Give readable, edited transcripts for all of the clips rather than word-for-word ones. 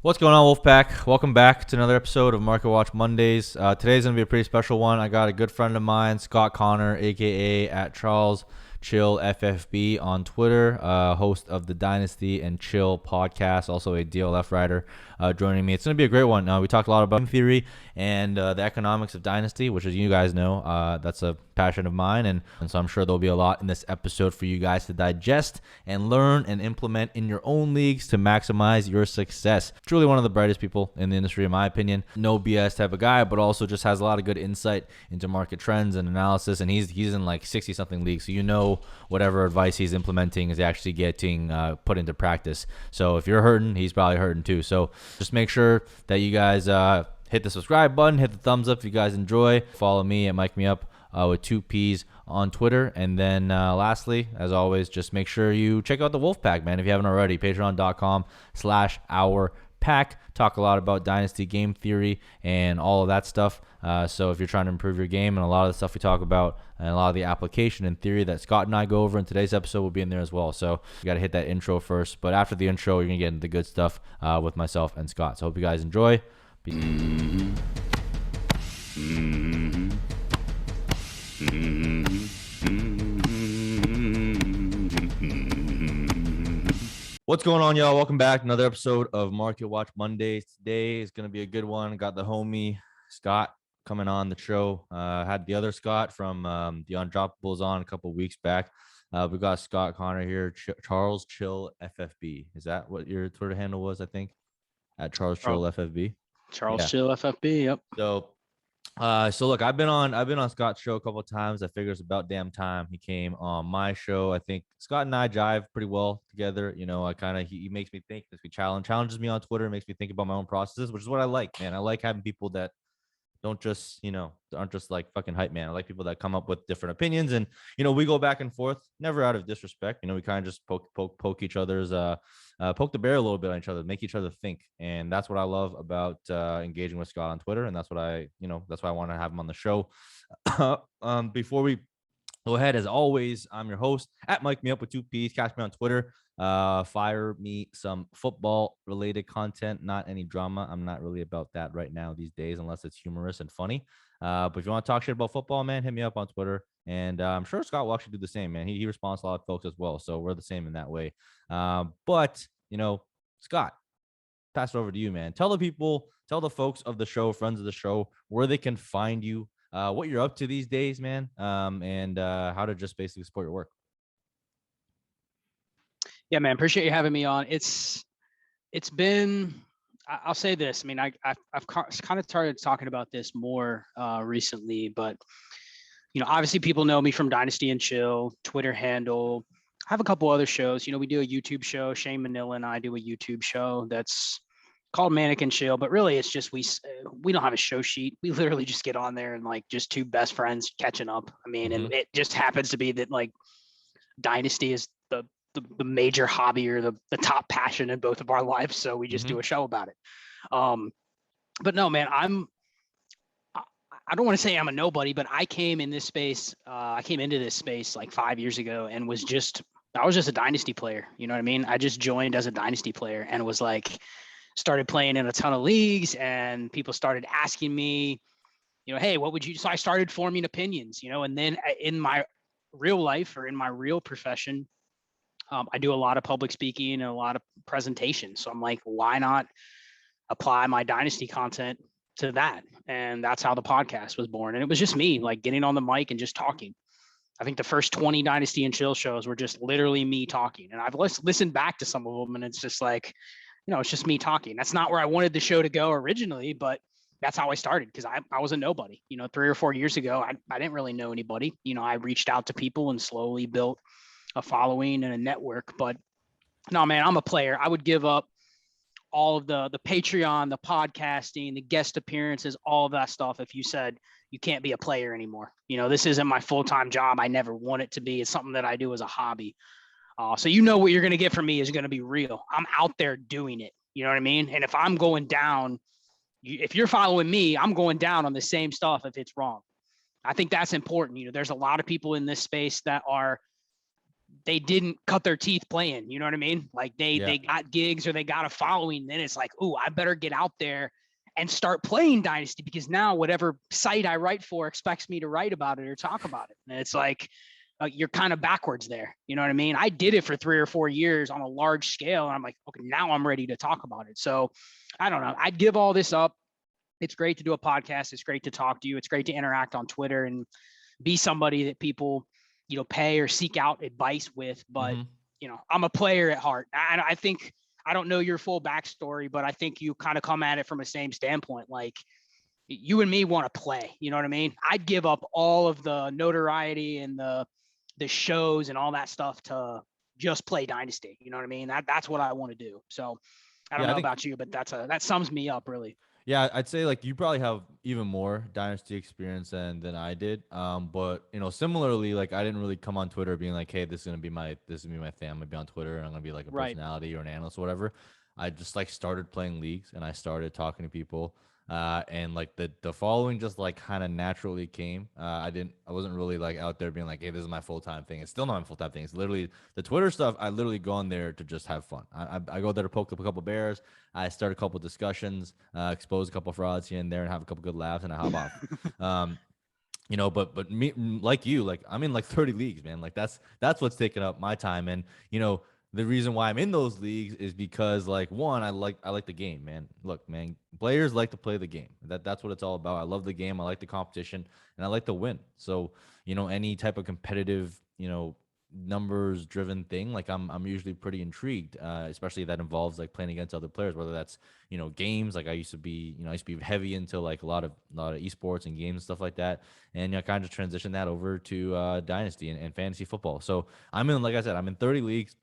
What's going on, Wolfpack? Welcome back to another episode of Market Watch Mondays. Today's going to be a pretty special one. I got a good friend of mine, Scott Connor, a.k.a. at Charles Chill FFB on Twitter, host of the Dynasty and Chill podcast, also a DLF writer, joining me. It's going to be a great one. We talked a lot about game theory and the economics of Dynasty, which, as you guys know, that's a passion of mine, and so I'm sure there'll be a lot in this episode for you guys to digest and learn and implement in your own leagues to maximize your success. Truly one of the brightest people in the industry, in my opinion. No BS type of guy, but also just has a lot of good insight into market trends and analysis, and he's in like 60 something leagues, so you know whatever advice he's implementing is actually getting put into practice. So if you're hurting, he's probably hurting too. So just make sure that you guys hit the subscribe button, hit the thumbs up if you guys enjoy. Follow me at Mike Me Up with 2Ps on Twitter. And then lastly, as always, just make sure you check out the Wolfpack, man, if you haven't already. Patreon.com/OurPack. Talk a lot about Dynasty game theory and all of that stuff. So if you're trying to improve your game, and a lot of the stuff we talk about and a lot of the application and theory that Scott and I go over in today's episode will be in there as well. So you got to hit that intro first. But after the intro, you're going to get into the good stuff with myself and Scott. So hope you guys enjoy. What's going on, y'all? Welcome back. Another episode of Market Watch Mondays. Today is going to be a good one. Got the homie Scott coming on the show. Had the other Scott from the Undroppables on a couple weeks back. We got Scott Connor here, Charles Chill FFB. Is that what your Twitter handle was? I think at Charles Chill FFB. Charles Chill FFB. Yep. So look, I've been on Scott's show a couple of times. I figure it's about damn time he came on my show. I think Scott and I jive pretty well together. You know, he makes me think, challenges me on Twitter, makes me think about my own processes, which is what I like, man. I like having people that aren't just like fucking hype man. I like people that come up with different opinions, and we go back and forth, never out of disrespect. We kind of just poke each other's poke the bear a little bit on each other, make each other think, and that's what I love about engaging with Scott on Twitter, and that's why I want to have him on the show. Before we go ahead, as always, I'm your host at Mike Me Up with 2Ps. Catch me on Twitter. Fire me some football related content, not any drama. I'm not really about that right now these days, unless it's humorous and funny. But if you want to talk shit about football, man, hit me up on Twitter. And I'm sure Scott will actually do the same, man. He responds to a lot of folks as well. So we're the same in that way. But Scott, pass it over to you, man. Tell the folks of the show, friends of the show, where they can find you, what you're up to these days, man, and how to just basically support your work. Yeah, man. Appreciate you having me on. It's been, I'll say this. I mean, I've kind of started talking about this more recently, but obviously people know me from Dynasty and Chill, Twitter handle. I have a couple other shows. We do a YouTube show. Shane Manila and I do a YouTube show that's called Manic and Chill, but really it's just we don't have a show sheet. We literally just get on there and like just two best friends catching up. I mean, and it just happens to be that like Dynasty is the major hobby or the top passion in both of our lives. So we just do a show about it. But no, man, I don't want to say I'm a nobody, but I came into this space like 5 years ago and I was just a Dynasty player. You know what I mean? I just joined as a Dynasty player and was like, started playing in a ton of leagues, and people started asking me, hey, what would you, so I started forming opinions, and then in my real life or in my real profession, I do a lot of public speaking and a lot of presentations. So I'm like, why not apply my Dynasty content to that? And that's how the podcast was born. And it was just me like getting on the mic and just talking. I think the first 20 Dynasty and Chill shows were just literally me talking. And I've listened back to some of them, and it's just like, it's just me talking. That's not where I wanted the show to go originally, but that's how I started, because I was a nobody. 3 or 4 years ago, I didn't really know anybody. I reached out to people and slowly built a following and a network. But no, man, I'm a player. I would give up all of the Patreon, the podcasting, the guest appearances, all of that stuff if you said you can't be a player anymore. This isn't my full-time job. I never want it to be. It's something that I do as a hobby. So what you're going to get from me is going to be real. I'm out there doing it. You know what I mean? And if I'm going down, if you're following me, I'm going down on the same stuff if it's wrong. I think that's important. There's a lot of people in this space that are they didn't cut their teeth playing. You know what I mean? Like they got gigs or they got a following. Then it's like, oh, I better get out there and start playing Dynasty, because now whatever site I write for expects me to write about it or talk about it. And it's like, you're kind of backwards there. You know what I mean? I did it for 3 or 4 years on a large scale. And I'm like, okay, now I'm ready to talk about it. So I don't know. I'd give all this up. It's great to do a podcast. It's great to talk to you. It's great to interact on Twitter and be somebody that people, pay or seek out advice with. But, I'm a player at heart. I think, I don't know your full backstory, but I think you kind of come at it from the same standpoint. Like, you and me want to play. You know what I mean? I'd give up all of the notoriety and the shows and all that stuff to just play Dynasty. You know what I mean? That's what I want to do. So I don't know about you, but that sums me up really. Yeah, I'd say like you probably have even more Dynasty experience than I did. But similarly, like I didn't really come on Twitter being like, hey, this is gonna be my thing. I'm gonna be on Twitter and I'm gonna be like a personality or an analyst or whatever. I just like started playing leagues and I started talking to people. And like the following just like kind of naturally came. I wasn't really like out there being like, hey, this is my full-time thing. It's still not my full-time thing. It's literally the Twitter stuff. I literally go on there to just have fun. I go there to poke up a couple bears. I start a couple discussions, expose a couple frauds here and there, and have a couple good laughs, and I hop off. But me, like you, like I'm in like 30 leagues, man. Like that's what's taking up my time. And the reason why I'm in those leagues is because like one, I like the game, man. Look, man, players like to play the game. That's what it's all about. I love the game. I like the competition, and I like to win. So any type of competitive, numbers driven thing, like I'm usually pretty intrigued, especially that involves like playing against other players, whether that's games. Like I used to be heavy into like a lot of esports and games and stuff like that, and kind of transition that over to Dynasty and fantasy football. So like I said, I'm in 30 leagues.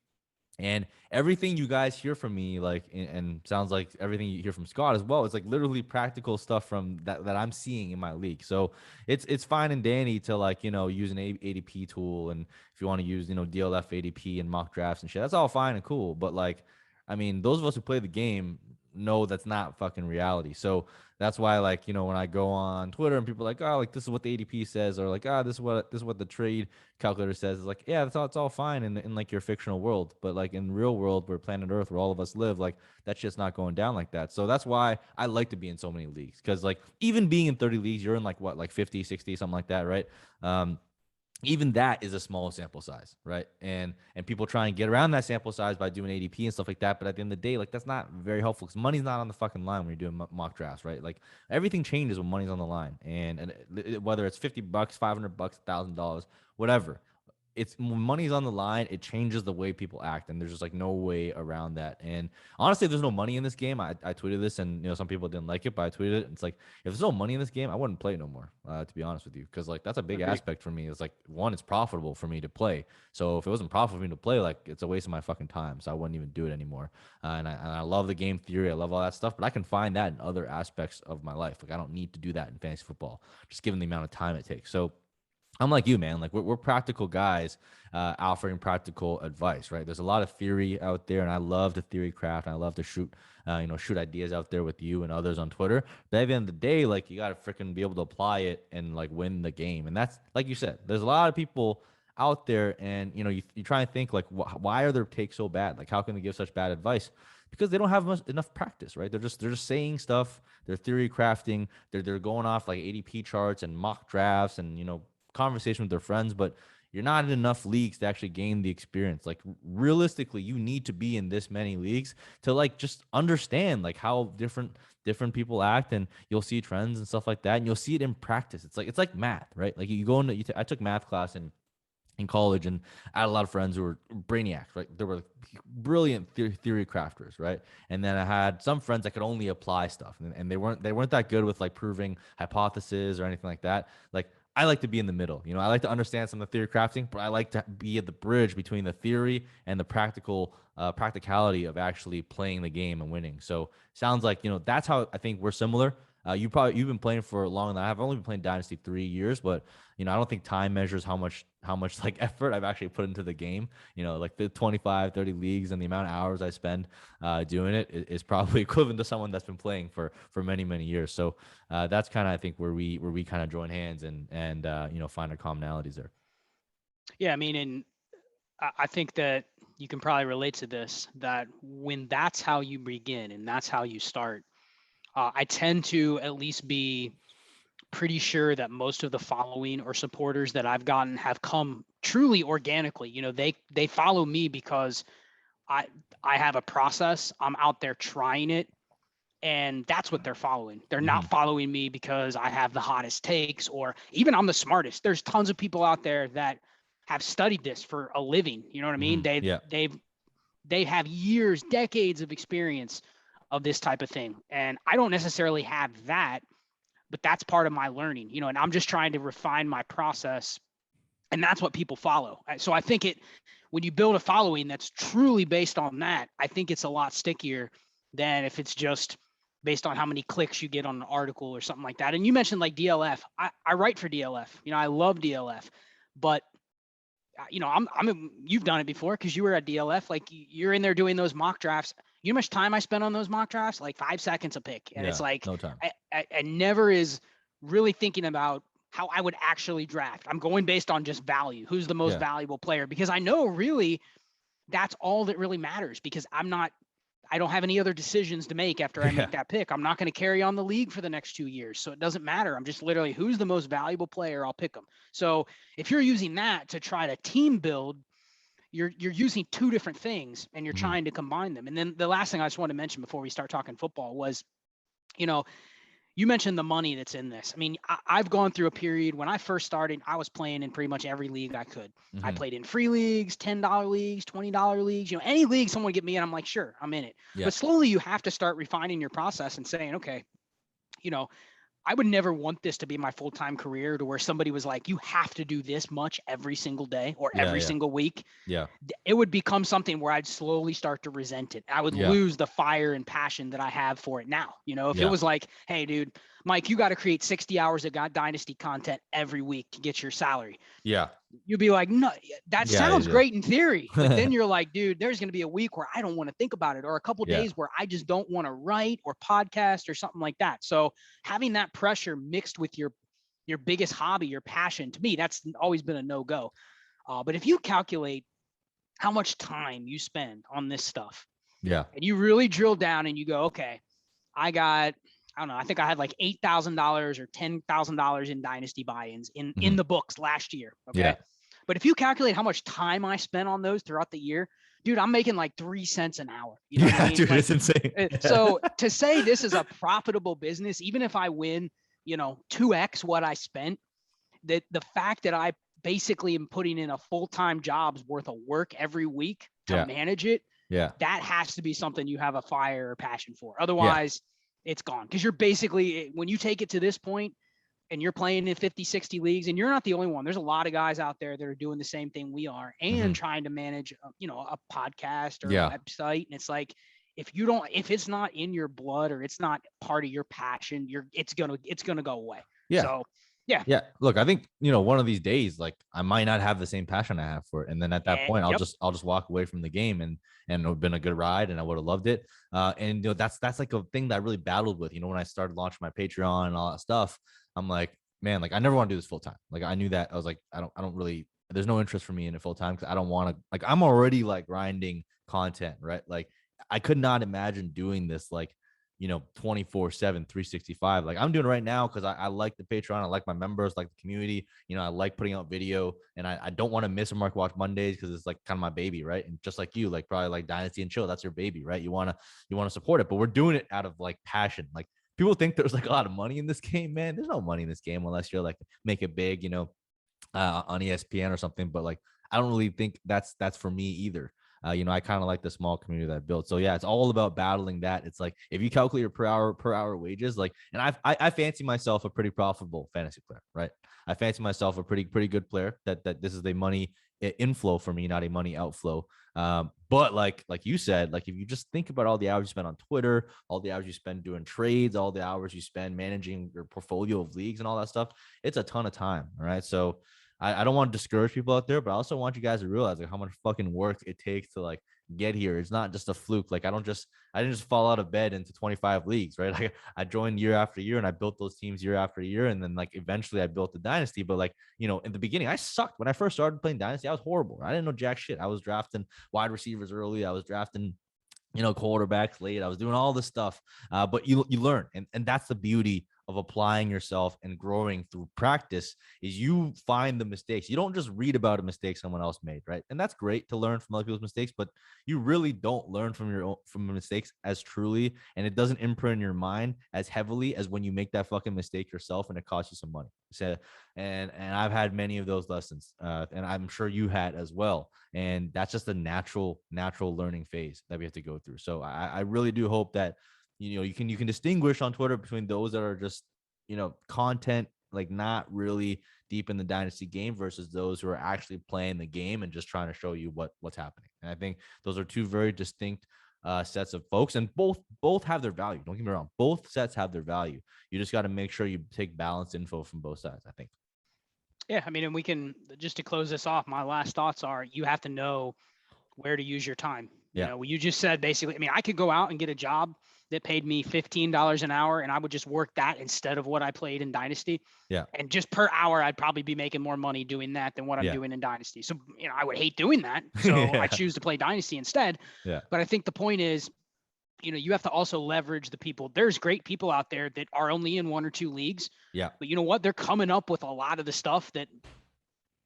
And everything you guys hear from me, like, and sounds like everything you hear from Scott as well, it's like literally practical stuff from that I'm seeing in my league. So it's fine and dandy to like, use an ADP tool. And if you want to use, DLF ADP and mock drafts and shit, that's all fine and cool. But like, I mean, those of us who play the game know that's not fucking reality. So that's why, like, when I go on Twitter and people are like, oh, like this is what the ADP says, or like, this is what the trade calculator says. It's like, yeah, it's all fine in like your fictional world, but like in real world, where planet Earth, where all of us live, like that shit's not going down like that. So that's why I like to be in so many leagues, because like even being in 30 leagues, you're in like what, like 50, 60, something like that, right? Even that is a small sample size, right? And people try and get around that sample size by doing ADP and stuff like that. But at the end of the day, like that's not very helpful, because money's not on the fucking line when you're doing mock drafts, right? Like everything changes when money's on the line, and whether it's $50, $500, $1,000, whatever. It's when money's on the line, it changes the way people act, and there's just like no way around that. And honestly, if there's no money in this game, I tweeted this, and some people didn't like it, but I tweeted it. And it's like, if there's no money in this game, I wouldn't play it no more. To be honest with you, because like that's a big aspect for me. It's like, one, it's profitable for me to play. So if it wasn't profitable for me to play, like it's a waste of my fucking time. So I wouldn't even do it anymore. And I love the game theory, I love all that stuff, but I can find that in other aspects of my life. Like I don't need to do that in fantasy football, just given the amount of time it takes. So I'm like you, man. Like we're practical guys, offering practical advice, right? There's a lot of theory out there, and I love to theory craft, and I love to shoot ideas out there with you and others on Twitter. But at the end of the day, like you got to freaking be able to apply it and like win the game. And that's, like you said, there's a lot of people out there, and you try and think like, why are their takes so bad? Like, how can they give such bad advice? Because they don't have enough practice, right? They're just saying stuff. They're theory crafting. They're going off like ADP charts and mock drafts and conversation with their friends, but you're not in enough leagues to actually gain the experience. Like realistically, you need to be in this many leagues to like just understand like how different people act, and you'll see trends and stuff like that, and you'll see it in practice. It's like math, right? Like you go into I took math class in college, and I had a lot of friends who were brainiacs, right? They were brilliant theory crafters, right? And then I had some friends that could only apply stuff, and they weren't that good with like proving hypotheses or anything like that. Like I like to be in the middle. I like to understand some of the theory crafting, but I like to be at the bridge between the theory and the practicality of actually playing the game and winning. So sounds like, that's how I think we're similar. You've been playing for long. I've only been playing Dynasty 3 years, but I don't think time measures how much like effort I've actually put into the game. Like the 25, 30 leagues, and the amount of hours I spend doing it is probably equivalent to someone that's been playing for many, many years. So that's kind of, I think, where we kind of join hands and find our commonalities there. Yeah, I mean, and I think that you can probably relate to this, that when that's how you begin and that's how you start, I tend to at least be pretty sure that most of the following or supporters that I've gotten have come truly organically. You know, they follow me because I I have a process. I'm out there trying it, and that's what they're following. They're not following me because I have the hottest takes or even I'm the smartest. There's tons of people out there that have studied this for a living. You know what I mean? Yeah. They have years, decades of experience of this type of thing. And I don't necessarily have that, but that's part of my learning, you know, and I'm just trying to refine my process. And that's what people follow. So I think when you build a following that's truly based on that, I think it's a lot stickier than if it's just based on how many clicks you get on an article or something like that. And you mentioned like DLF. I write for DLF. You know, I love DLF, but you know, you've done it before because you were at DLF. Like you're in there doing those mock drafts. You know how much time I spent on those mock drafts? Like 5 seconds a pick. And it's like, no time. I never is really thinking about how I would actually draft. I'm going based on just value. Who's the most valuable player? Because I know really that's all that really matters, because I don't have any other decisions to make after I make that pick. I'm not going to carry on the league for the next 2 years. So it doesn't matter. I'm just literally who's the most valuable player, I'll pick them. So if you're using that to try to team build, you're using two different things and you're trying to combine them. And then the last thing I just want to mention before we start talking football was, you know, you mentioned the money that's in this. I mean, I've gone through a period when I first started, I was playing in pretty much every league I could. I played in free leagues, $10 leagues, $20 leagues, you know, any league someone would get me in, I'm like, sure, I'm in it. But slowly you have to start refining your process and saying, okay, you know, I would never want this to be my full-time career to where somebody was like, you have to do this much every single day or every single week. It would become something where I'd slowly start to resent it. I would lose the fire and passion that I have for it now. You know, if it was like, hey, dude, Mike, you got to create 60 hours of dynasty content every week to get your salary. You'd be like, no, that sounds great in theory. But then you're like, dude, there's going to be a week where I don't want to think about it, or a couple days where I just don't want to write or podcast or something like that. So having that pressure mixed with your biggest hobby, your passion, to me, that's always been a no-go. But if you calculate how much time you spend on this stuff, and you really drill down and you go, okay, I don't know, I think I had like $8,000 or $10,000 in dynasty buy-ins in the books last year. Okay. But if you calculate how much time I spent on those throughout the year, dude, I'm making like 3 cents an hour. You know what I mean? Dude, like, it's insane. So to say this is a profitable business, even if I win, you know, 2x what I spent, the fact that I basically am putting in a full-time job's worth of work every week to manage it, that has to be something you have a fire or passion for. Otherwise, it's gone. Because you're basically, when you take it to this point and you're playing in 50, 60 leagues, and you're not the only one. There's a lot of guys out there that are doing the same thing we are and trying to manage, you know, a podcast or a website. And it's like, if it's not in your blood or it's not part of your passion, it's gonna go away. So Look, I think, you know, one of these days, like I might not have the same passion I have for it. And then at that point, I'll just walk away from the game, and it would have been a good ride and I would have loved it. And you know, that's like a thing that I really battled with, you know, when I started launching my Patreon and all that stuff. I'm like, man, like I never want to do this full time. Like I knew that. I was like, I don't really, there's no interest for me in it full time because I don't want to, like, I'm already like grinding content, right? Like I could not imagine doing this like, you know, 24/7, 365. Like I'm doing it right now because I like the Patreon. I like my members, like the community. You know, I like putting out video, and I don't want to miss a Mark Watch Mondays because it's like kind of my baby, right? And just like you, like probably like Dynasty and Chill, that's your baby, right? You wanna support it, but we're doing it out of like passion. Like people think there's like a lot of money in this game, man. There's no money in this game unless you're like make it big, you know, on ESPN or something. But like I don't really think that's for me either. You know, I kind of like the small community that I built. So yeah, it's all about battling that. It's like if you calculate your per hour wages, like, and I fancy myself a pretty profitable fantasy player, right? I fancy myself a pretty good player. That this is the money inflow for me, not a money outflow. But like you said, like if you just think about all the hours you spend on Twitter, all the hours you spend doing trades, all the hours you spend managing your portfolio of leagues and all that stuff, it's a ton of time. All right, so I don't want to discourage people out there, but I also want you guys to realize like how much fucking work it takes to like get here. It's not just a fluke. Like I didn't just fall out of bed into 25 leagues, right? Like I joined year after year and I built those teams year after year. And then like eventually I built the dynasty. But like, in the beginning, I sucked. When I first started playing dynasty, I was horrible. I didn't know jack shit. I was drafting wide receivers early. I was drafting quarterbacks late. I was doing all this stuff, but you learn, and that's the beauty of applying yourself and growing through practice. Is you find the mistakes. You don't just read about a mistake someone else made, right? And that's great to learn from other people's mistakes, but you really don't learn from mistakes as truly, and it doesn't imprint in your mind as heavily as when you make that fucking mistake yourself and it costs you some money. So, and I've had many of those lessons, and I'm sure you had as well. And that's just a natural learning phase that we have to go through. So I really do hope that you can distinguish on Twitter between those that are just content, like not really deep in the dynasty game, versus those who are actually playing the game and just trying to show you what's happening. And I think those are two very distinct sets of folks, and both have their value. Don't get me wrong, both sets have their value. You just got to make sure you take balanced info from both sides, I think. Yeah, I mean, and we can, just to close this off, my last thoughts are you have to know where to use your time. You just said basically, I mean, I could go out and get a job that paid me $15 an hour and I would just work that instead of what I played in Dynasty. Yeah. And just per hour, I'd probably be making more money doing that than what I'm doing in Dynasty. So, I would hate doing that. So I choose to play Dynasty instead. Yeah. But I think the point is, you have to also leverage the people. There's great people out there that are only in one or two leagues. Yeah. But you know what? They're coming up with a lot of the stuff that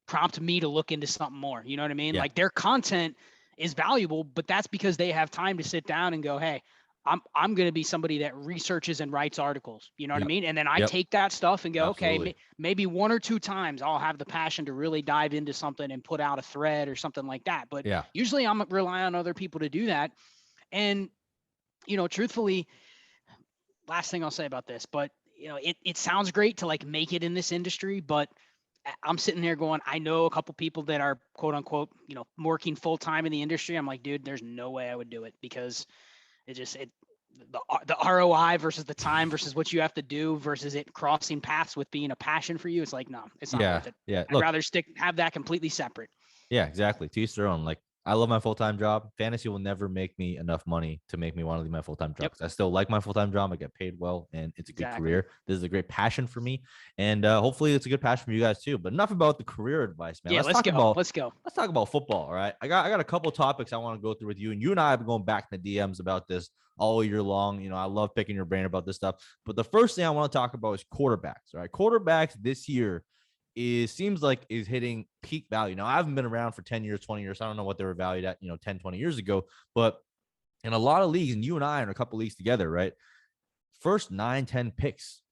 prompt me to look into something more. You know what I mean? Yeah. Like their content is valuable, but that's because they have time to sit down and go, hey, I'm going to be somebody that researches and writes articles. You know what I mean? And then I take that stuff and go, okay, maybe one or two times I'll have the passion to really dive into something and put out a thread or something like that. But usually I'm relying on other people to do that. And, truthfully, last thing I'll say about this, but it sounds great to like make it in this industry, but I'm sitting there going, I know a couple people that are quote unquote, working full time in the industry. I'm like, dude, there's no way I would do it, because the ROI versus the time versus what you have to do versus it crossing paths with being a passion for you. It's like, no, it's not worth it. Yeah. I'd rather have that completely separate. Yeah, exactly. To each their own. Like, I love my full-time job. Fantasy will never make me enough money to make me want to leave my full-time job. I still like my full-time job. I get paid well, and it's a good career. This is a great passion for me, and hopefully it's a good passion for you guys too. But enough about the career advice, man. Yeah, let's go. Let's talk about football. All right, I got a couple topics I want to go through with you, and you and I have been going back in the DMs about this all year long. I love picking your brain about this stuff. But the first thing I want to talk about is quarterbacks. All right, quarterbacks this year seems like is hitting peak value. Now, I haven't been around for 10 years, 20 years. I don't know what they were valued at, 10, 20 years ago. But in a lot of leagues, and you and I are in a couple leagues together, right? First 9, 10 picks,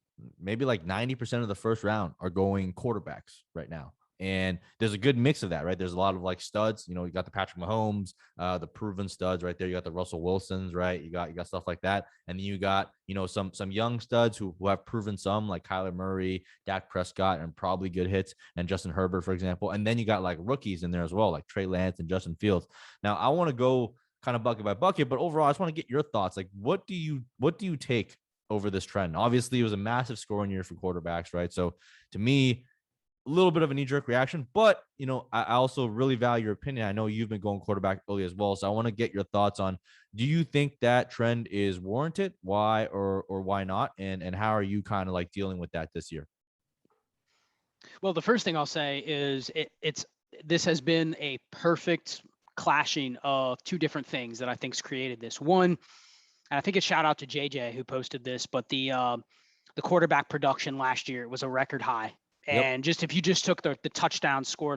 maybe like 90% of the first round are going quarterbacks right now. And there's a good mix of that, right? There's a lot of like studs, you got the Patrick Mahomes, the proven studs right there. You got the Russell Wilsons, right? You got stuff like that. And then you got, some young studs who have proven some, like Kyler Murray, Dak Prescott, and probably good hits, and Justin Herbert, for example. And then you got like rookies in there as well, like Trey Lance and Justin Fields. Now, I want to go kind of bucket by bucket, but overall, I just want to get your thoughts. Like, what do you take over this trend? Obviously, it was a massive scoring year for quarterbacks, right? So to me, a little bit of a knee-jerk reaction, but I also really value your opinion. I know you've been going quarterback early as well, so I want to get your thoughts on, do you think that trend is warranted? Why or why not? And how are you kind of like dealing with that this year? Well, the first thing I'll say is this has been a perfect clashing of two different things that I think's created this. One, and I think a shout out to JJ who posted this, but the quarterback production last year was a record high. And just if you just took the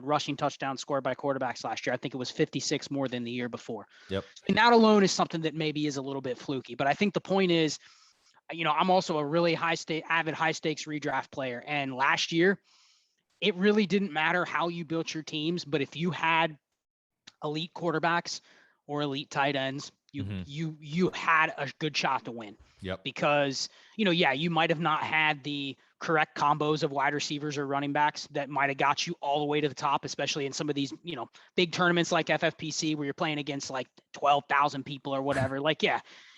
rushing touchdown scored by quarterbacks last year, I think it was 56 more than the year before. And that alone is something that maybe is a little bit fluky. But I think the point is, I'm also a really avid high stakes redraft player. And last year, it really didn't matter how you built your teams, but if you had elite quarterbacks or elite tight ends, you had a good shot to win. Because, you might have not had the correct combos of wide receivers or running backs that might have got you all the way to the top, especially in some of these, big tournaments like FFPC where you're playing against like 12,000 people or whatever.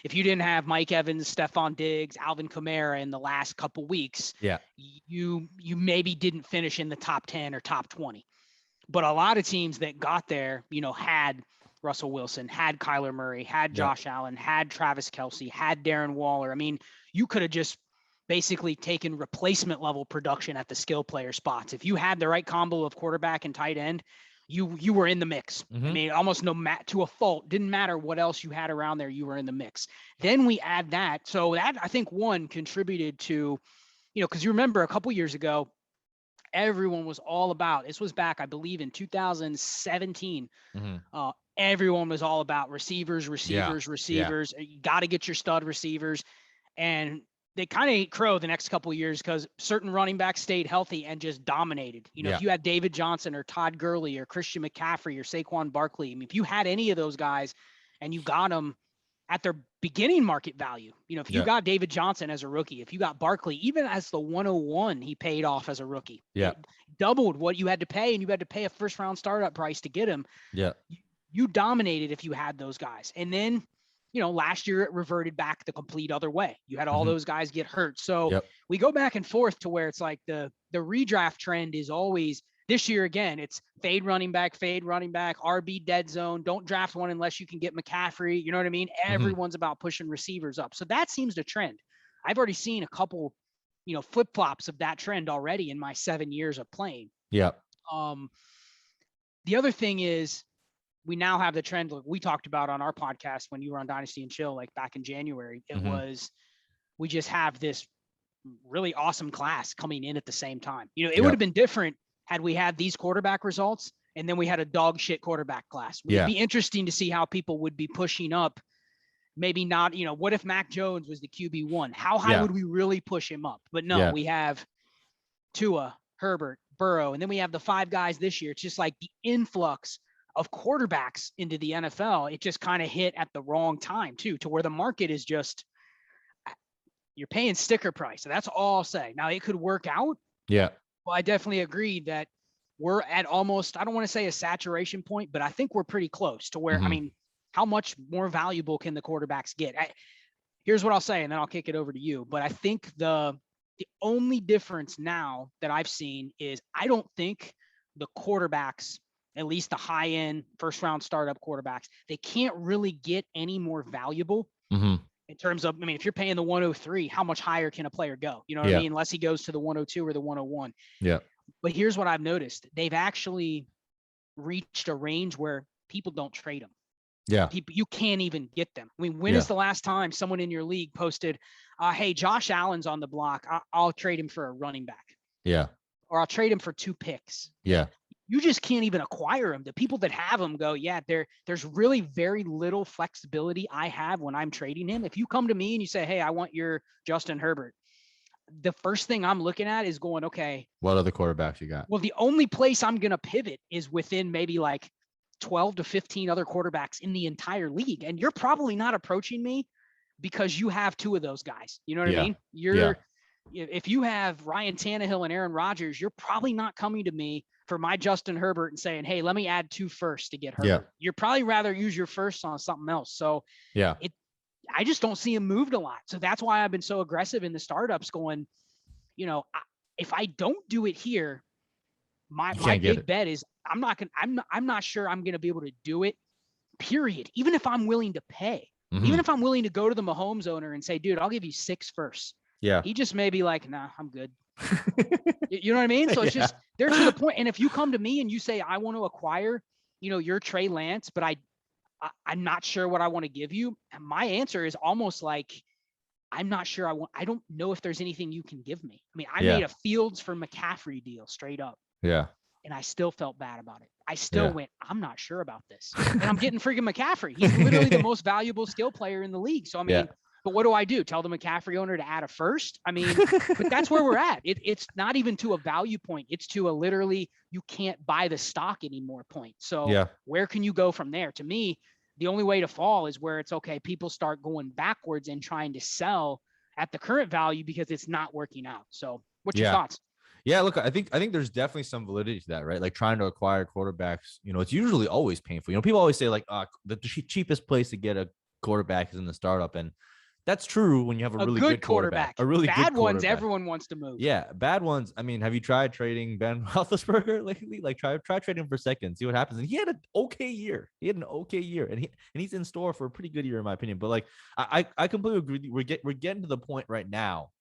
If you didn't have Mike Evans, Stephon Diggs, Alvin Kamara in the last couple weeks, you maybe didn't finish in the top 10 or top 20. But a lot of teams that got there, had Russell Wilson, had Kyler Murray, had Josh Allen, had Travis Kelce, had Darren Waller. I mean, you could have just basically taken replacement level production at the skill player spots. If you had the right combo of quarterback and tight end, you were in the mix. I mean, almost to a fault, didn't matter what else you had around there, you were in the mix. Then we add that. So that, I think, one contributed to, because you remember a couple years ago, everyone was all about, this was back, I believe, in 2017. Everyone was all about receivers. You got to get your stud receivers. And they kind of ate crow the next couple of years because certain running backs stayed healthy and just dominated. If you had David Johnson or Todd Gurley or Christian McCaffrey or Saquon Barkley, I mean, if you had any of those guys and you got them at their beginning market value, if you got David Johnson as a rookie, if you got Barkley, even as the 101, he paid off as a rookie. It doubled what you had to pay, and you had to pay a first round startup price to get him. You dominated if you had those guys. And then, last year it reverted back the complete other way. You had all those guys get hurt. So we go back and forth to where it's like the redraft trend is always, this year again, it's fade running back, RB dead zone. Don't draft one unless you can get McCaffrey. You know what I mean? Everyone's about pushing receivers up. So that seems to trend. I've already seen a couple, flip-flops of that trend already in my 7 years of playing. The other thing is, we now have the trend like we talked about on our podcast when you were on Dynasty and Chill, like back in January. It was, we just have this really awesome class coming in at the same time. It would have been different had we had these quarterback results and then we had a dog shit quarterback class. It'd be interesting to see how people would be pushing up. Maybe not, what if Mac Jones was the QB1? How high would we really push him up? But no, we have Tua, Herbert, Burrow, and then we have the 5 guys this year. It's just like the influx of quarterbacks into the NFL. It just kind of hit at the wrong time too, to where the market is just, you're paying sticker price. So that's all I'll say. Now it could work out. Well, I definitely agree that we're at almost, I don't want to say a saturation point, but I think we're pretty close to where, I mean, how much more valuable can the quarterbacks get? Here's what I'll say, and then I'll kick it over to you. But I think the only difference now that I've seen is I don't think the quarterbacks, at least the high end first round startup quarterbacks, they can't really get any more valuable in terms of, I mean, if you're paying the 103, how much higher can a player go? You know what I mean? Unless he goes to the 102 or the 101. But here's what I've noticed. They've actually reached a range where people don't trade them. People, you can't even get them. I mean, when is the last time someone in your league posted, hey, Josh Allen's on the block, I'll trade him for a running back. Or I'll trade him for 2 picks. You just can't even acquire them. The people that have them go, there's really very little flexibility I have when I'm trading him. If you come to me and you say, hey, I want your Justin Herbert, the first thing I'm looking at is going, okay, what other quarterbacks you got? Well, the only place I'm going to pivot is within maybe like 12 to 15 other quarterbacks in the entire league. And you're probably not approaching me because you have 2 of those guys. You know what I mean? If you have Ryan Tannehill and Aaron Rodgers, you're probably not coming to me for my Justin Herbert and saying, hey, let me add 2 firsts to get Herbert. You're probably rather use your first on something else. So I just don't see him moved a lot. So that's why I've been so aggressive in the startups going, if I don't do it here, my big bet is I'm not sure I'm going to be able to do it, period. Even if I'm willing to pay, even if I'm willing to go to the Mahomes owner and say, dude, I'll give you 6 firsts. He just may be like, nah, I'm good. You know what I mean? So it's just, they're to the point. And if you come to me and you say, I want to acquire, your Trey Lance, but I'm not sure what I want to give you. And my answer is almost like, I'm not sure I don't know if there's anything you can give me. I mean, I made a Fields for McCaffrey deal straight up. And I still felt bad about it. I still went, I'm not sure about this. And I'm getting freaking McCaffrey. He's literally the most valuable skill player in the league. So, I mean, but what do? Tell the McCaffrey owner to add a first? I mean, but that's where we're at. It's not even to a value point. It's to a literally, you can't buy the stock anymore point. So where can you go from there? To me, the only way to fall is where it's okay. People start going backwards and trying to sell at the current value because it's not working out. So what's your thoughts? Look, I think there's definitely some validity to that, right? Like trying to acquire quarterbacks, it's usually always painful. People always say like the cheapest place to get a quarterback is in the startup. And That's true when you have a A really good good quarterback, quarterback. a really good Bad ones, quarterback. everyone wants to move. Yeah, bad ones. I mean, have you tried trading Ben Roethlisberger lately? Like, try trading for second, see what happens. And he had an okay year. He had an okay year, and he's in store for a pretty good year, in my opinion. But like, I completely agree. We're getting to the point right now,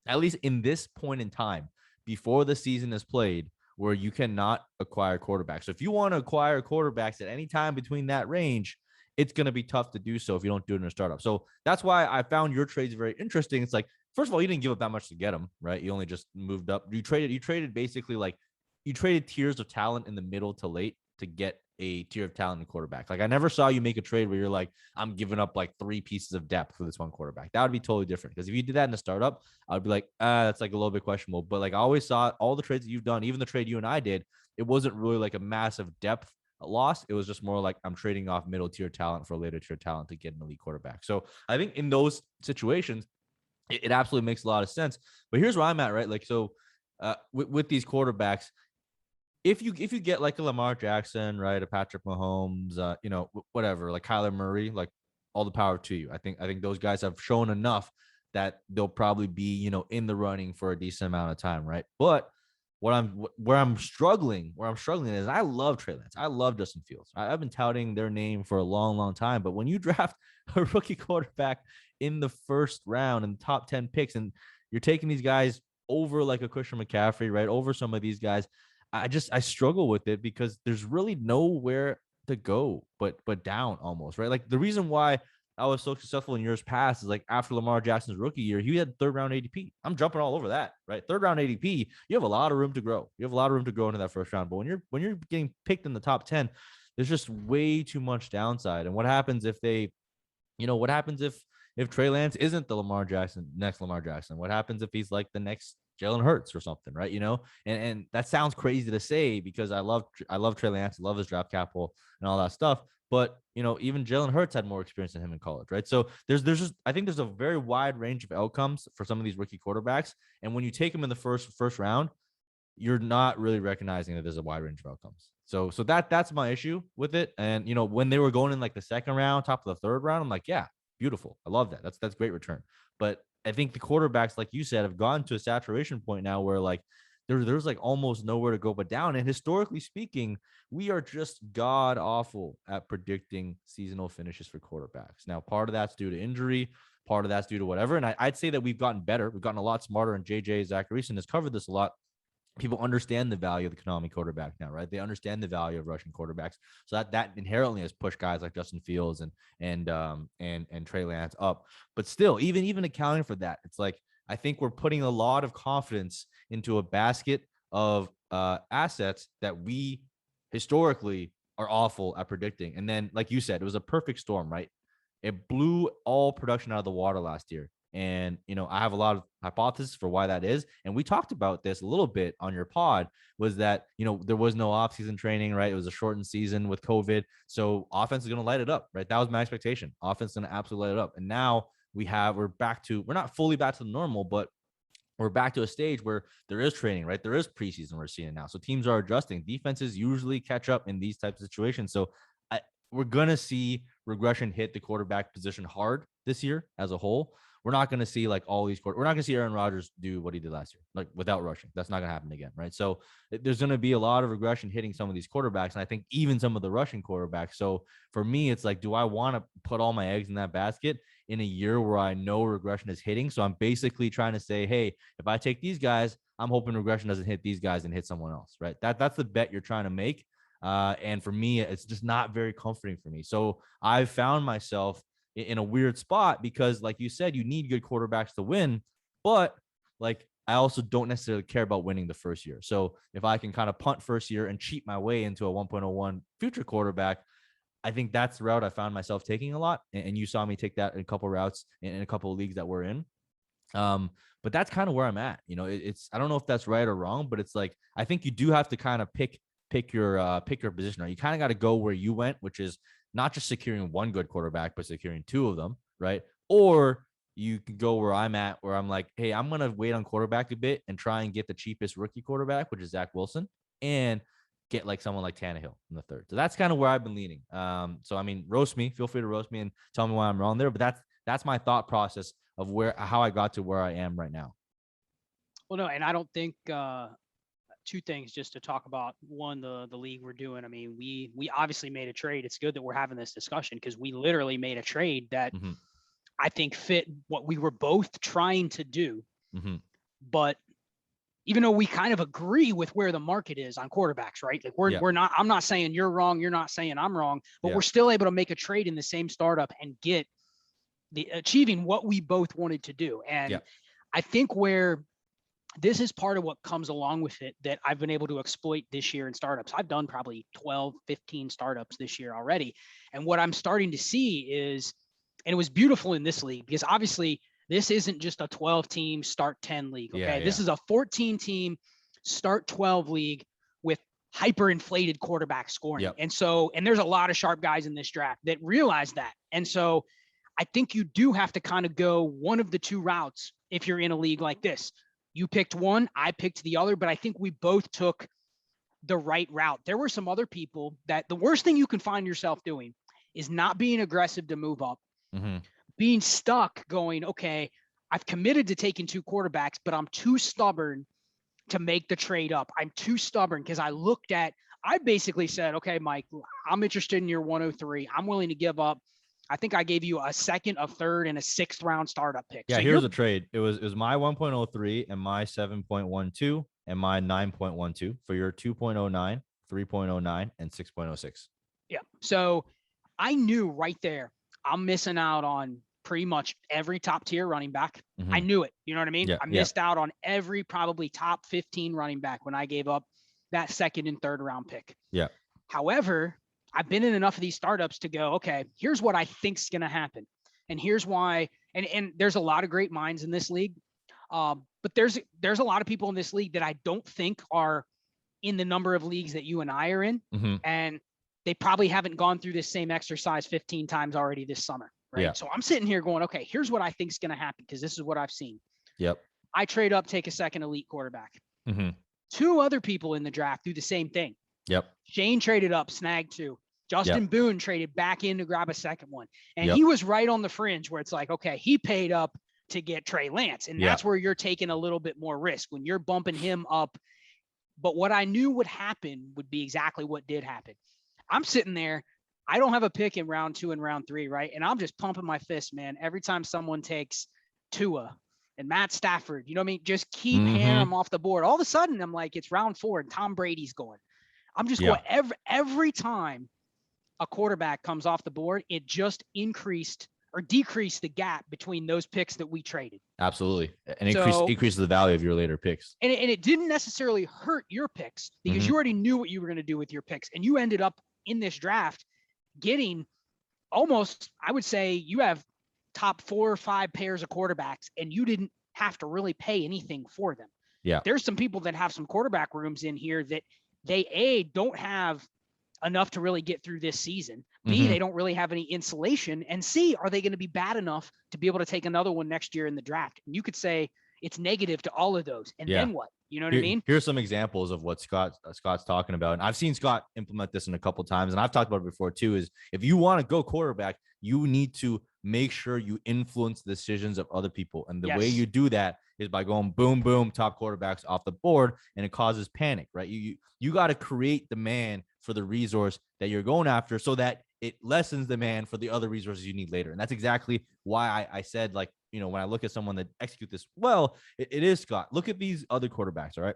at least in this point in time, before the season is played, where you cannot acquire quarterbacks. So if you want to acquire quarterbacks at any time between that range, it's going to be tough to do so if you don't do it in a startup. So that's why I found your trades very interesting. It's like, first of all, you didn't give up that much to get them, right? You only just moved up. You traded basically like you traded tiers of talent in the middle to late to get a tier of talent in quarterback. Like I never saw you make a trade where you're like, I'm giving up like 3 pieces of depth for this one quarterback. That would be totally different. Because if you did that in a startup, I would be like, that's like a little bit questionable. But like I always saw all the trades that you've done, even the trade you and I did, it wasn't really like a massive depth loss. It was just more like I'm trading off middle tier talent for later tier talent to get an elite quarterback. So I think in those situations, it absolutely makes a lot of sense. But here's where I'm at, right? Like, so with these quarterbacks, if you get like a Lamar Jackson, right, a Patrick Mahomes, whatever, like Kyler Murray, like all the power to you. I think those guys have shown enough that they'll probably be, in the running for a decent amount of time, right? But where I'm struggling is I love Trey Lance. I love Justin Fields. I've been touting their name for a long, long time. But when you draft a rookie quarterback in the first round and top 10 picks, and you're taking these guys over like a Christian McCaffrey, right? Over some of these guys, I struggle with it because there's really nowhere to go but down almost, right? Like the reason why I was so successful in years past is like after Lamar Jackson's rookie year, he had third round ADP. I'm jumping all over that, right? Third round ADP, you have a lot of room to grow. You have a lot of room to grow into that first round. But when you're getting picked in the top 10, there's just way too much downside. And what happens if what happens if Trey Lance isn't the next Lamar Jackson? What happens if he's like the next Jalen Hurts or something, right? And that sounds crazy to say because I love Trey Lance, I love his draft capital and all that stuff. But even Jalen Hurts had more experience than him in college, right? So there's just I think there's a very wide range of outcomes for some of these rookie quarterbacks, and when you take them in the first round, you're not really recognizing that there's a wide range of outcomes. So that's my issue with it. And when they were going in like the second round, top of the third round, I'm like, yeah, beautiful. I love that. That's great return. But I think the quarterbacks, like you said, have gotten to a saturation point now where like there's like almost nowhere to go but down. And historically speaking, we are just god awful at predicting seasonal finishes for quarterbacks. Now, part of that's due to injury, part of that's due to whatever. And I'd say that we've gotten better. We've gotten a lot smarter. And JJ Zacharyson has covered this a lot. People understand the value of the Konami quarterback now, right? They understand the value of rushing quarterbacks. So that inherently has pushed guys like Justin Fields and Trey Lance up. But still, even accounting for that, it's like I think we're putting a lot of confidence into a basket of assets that we historically are awful at predicting. And then, like you said, it was a perfect storm, right? It blew all production out of the water last year. And, I have a lot of hypotheses for why that is. And we talked about this a little bit on your pod was that, there was no offseason training, right? It was a shortened season with COVID. So offense is going to light it up, right? That was my expectation. Offense is going to absolutely light it up. And now we're not fully back to the normal, but we're back to a stage where there is training, right? There is preseason we're seeing now. So teams are adjusting. Defenses usually catch up in these types of situations. So we're going to see regression hit the quarterback position hard this year as a whole. We're not going to see like all these we're not going to see Aaron Rodgers do what he did last year, like without rushing. That's not going to happen again, right? So there's going to be a lot of regression hitting some of these quarterbacks, and I think even some of the rushing quarterbacks. So for me, it's like, do I want to put all my eggs in that basket in a year where I know regression is hitting? So I'm basically trying to say, hey, if I take these guys, I'm hoping regression doesn't hit these guys and hit someone else, right? That's the bet you're trying to make. And for me, it's just not very comforting for me. So I've found myself in a weird spot because, like you said, you need good quarterbacks to win, but like I also don't necessarily care about winning the first year. So if I can kind of punt first year and cheat my way into a 1.01 future quarterback, I think that's the route I found myself taking a lot. And you saw me take that in a couple routes in a couple of leagues that we're in. But that's kind of where I'm at. It's I don't know if that's right or wrong, but it's like I think you do have to kind of pick your position. You kind of got to go where you went, which is not just securing one good quarterback, but securing two of them, right? Or you can go where I'm at, where I'm like, hey, I'm going to wait on quarterback a bit and try and get the cheapest rookie quarterback, which is Zach Wilson, and get like someone like Tannehill in the third. So that's kind of where I've been leaning. So I mean, roast me, feel free to roast me and tell me why I'm wrong there, but That's my thought process of how I got to where I am right now. Well, no, and I don't think two things just to talk about. One, the league we're doing. I mean, we obviously made a trade. It's good that we're having this discussion because we literally made a trade that I think fit what we were both trying to do. But even though we kind of agree with where the market is on quarterbacks, right? Like we're not, I'm not saying you're wrong. You're not saying I'm wrong, but we're still able to make a trade in the same startup and get achieving what we both wanted to do. And I think where this is part of what comes along with it that I've been able to exploit this year in startups. I've done probably 12, 15 startups this year already. And what I'm starting to see is, and it was beautiful in this league because obviously this isn't just a 12 team start 10 league. Okay. This is a 14 team start 12 league with hyperinflated quarterback scoring. And so, and there's a lot of sharp guys in this draft that realize that. And so I think you do have to kind of go one of the two routes if you're in a league like this. You picked one, I picked the other, but I think we both took the right route. There were some other people that the worst thing you can find yourself doing is not being aggressive to move up, being stuck going, okay, I've committed to taking two quarterbacks, but I'm too stubborn to make the trade up. I'm too stubborn because I basically said, okay, Mike, I'm interested in your 103. I'm willing to give up. I think I gave you a second, a third, and a sixth round startup pick. Yeah, so here's a trade. It was my 1.03 and my 7.12 and my 9.12 for your 2.09, 3.09, and 6.06. Yeah. So I knew right there, I'm missing out on pretty much every top tier running back. I knew it. You know what I mean? I missed out on every probably top 15 running back when I gave up that second and third round pick. Yeah. However, I've been in enough of these startups to go, okay, here's what I think's going to happen. And here's why. And there's a lot of great minds in this league. But there's a lot of people in this league that I don't think are in the number of leagues that you and I are in. And they probably haven't gone through this same exercise 15 times already this summer. Right. Yeah. So I'm sitting here going, okay, here's what I think is going to happen because this is what I've seen. Yep. I trade up, take a second elite quarterback. Two other people in the draft do the same thing. Yep. Shane traded up, snagged two. Justin Boone traded back in to grab a second one. And he was right on the fringe where it's like, okay, he paid up to get Trey Lance. And that's where you're taking a little bit more risk when you're bumping him up. But what I knew would happen would be exactly what did happen. I'm sitting there. I don't have a pick in round 2 and round 3, right? And I'm just pumping my fist, man. Every time someone takes Tua and Matt Stafford, you know what I mean? Just keep hammering them off the board. All of a sudden, I'm like, it's round 4 and Tom Brady's going. I'm just going every time a quarterback comes off the board, it just increased or decreased the gap between those picks that we traded. Absolutely. And increases the value of your later picks. And it didn't necessarily hurt your picks because you already knew what you were going to do with your picks. And you ended up in this draft getting almost, I would say you have top 4 or 5 pairs of quarterbacks and you didn't have to really pay anything for them. Yeah. There's some people that have some quarterback rooms in here that they don't have enough to really get through this season. B, they don't really have any insulation. And C, are they going to be bad enough to be able to take another one next year in the draft? And you could say it's negative to all of those. And then what? You know what I mean? Here's some examples of what Scott's talking about. And I've seen Scott implement this in a couple of times. And I've talked about it before too, is if you want to go quarterback, you need to make sure you influence the decisions of other people. And the way you do that is by going boom, boom, top quarterbacks off the board. And it causes panic, right? You got to create demand for the resource that you're going after so that it lessens demand for the other resources you need later. And that's exactly why I said, like, you know, when I look at someone that execute this well, it is Scott. Look at these other quarterbacks, all right?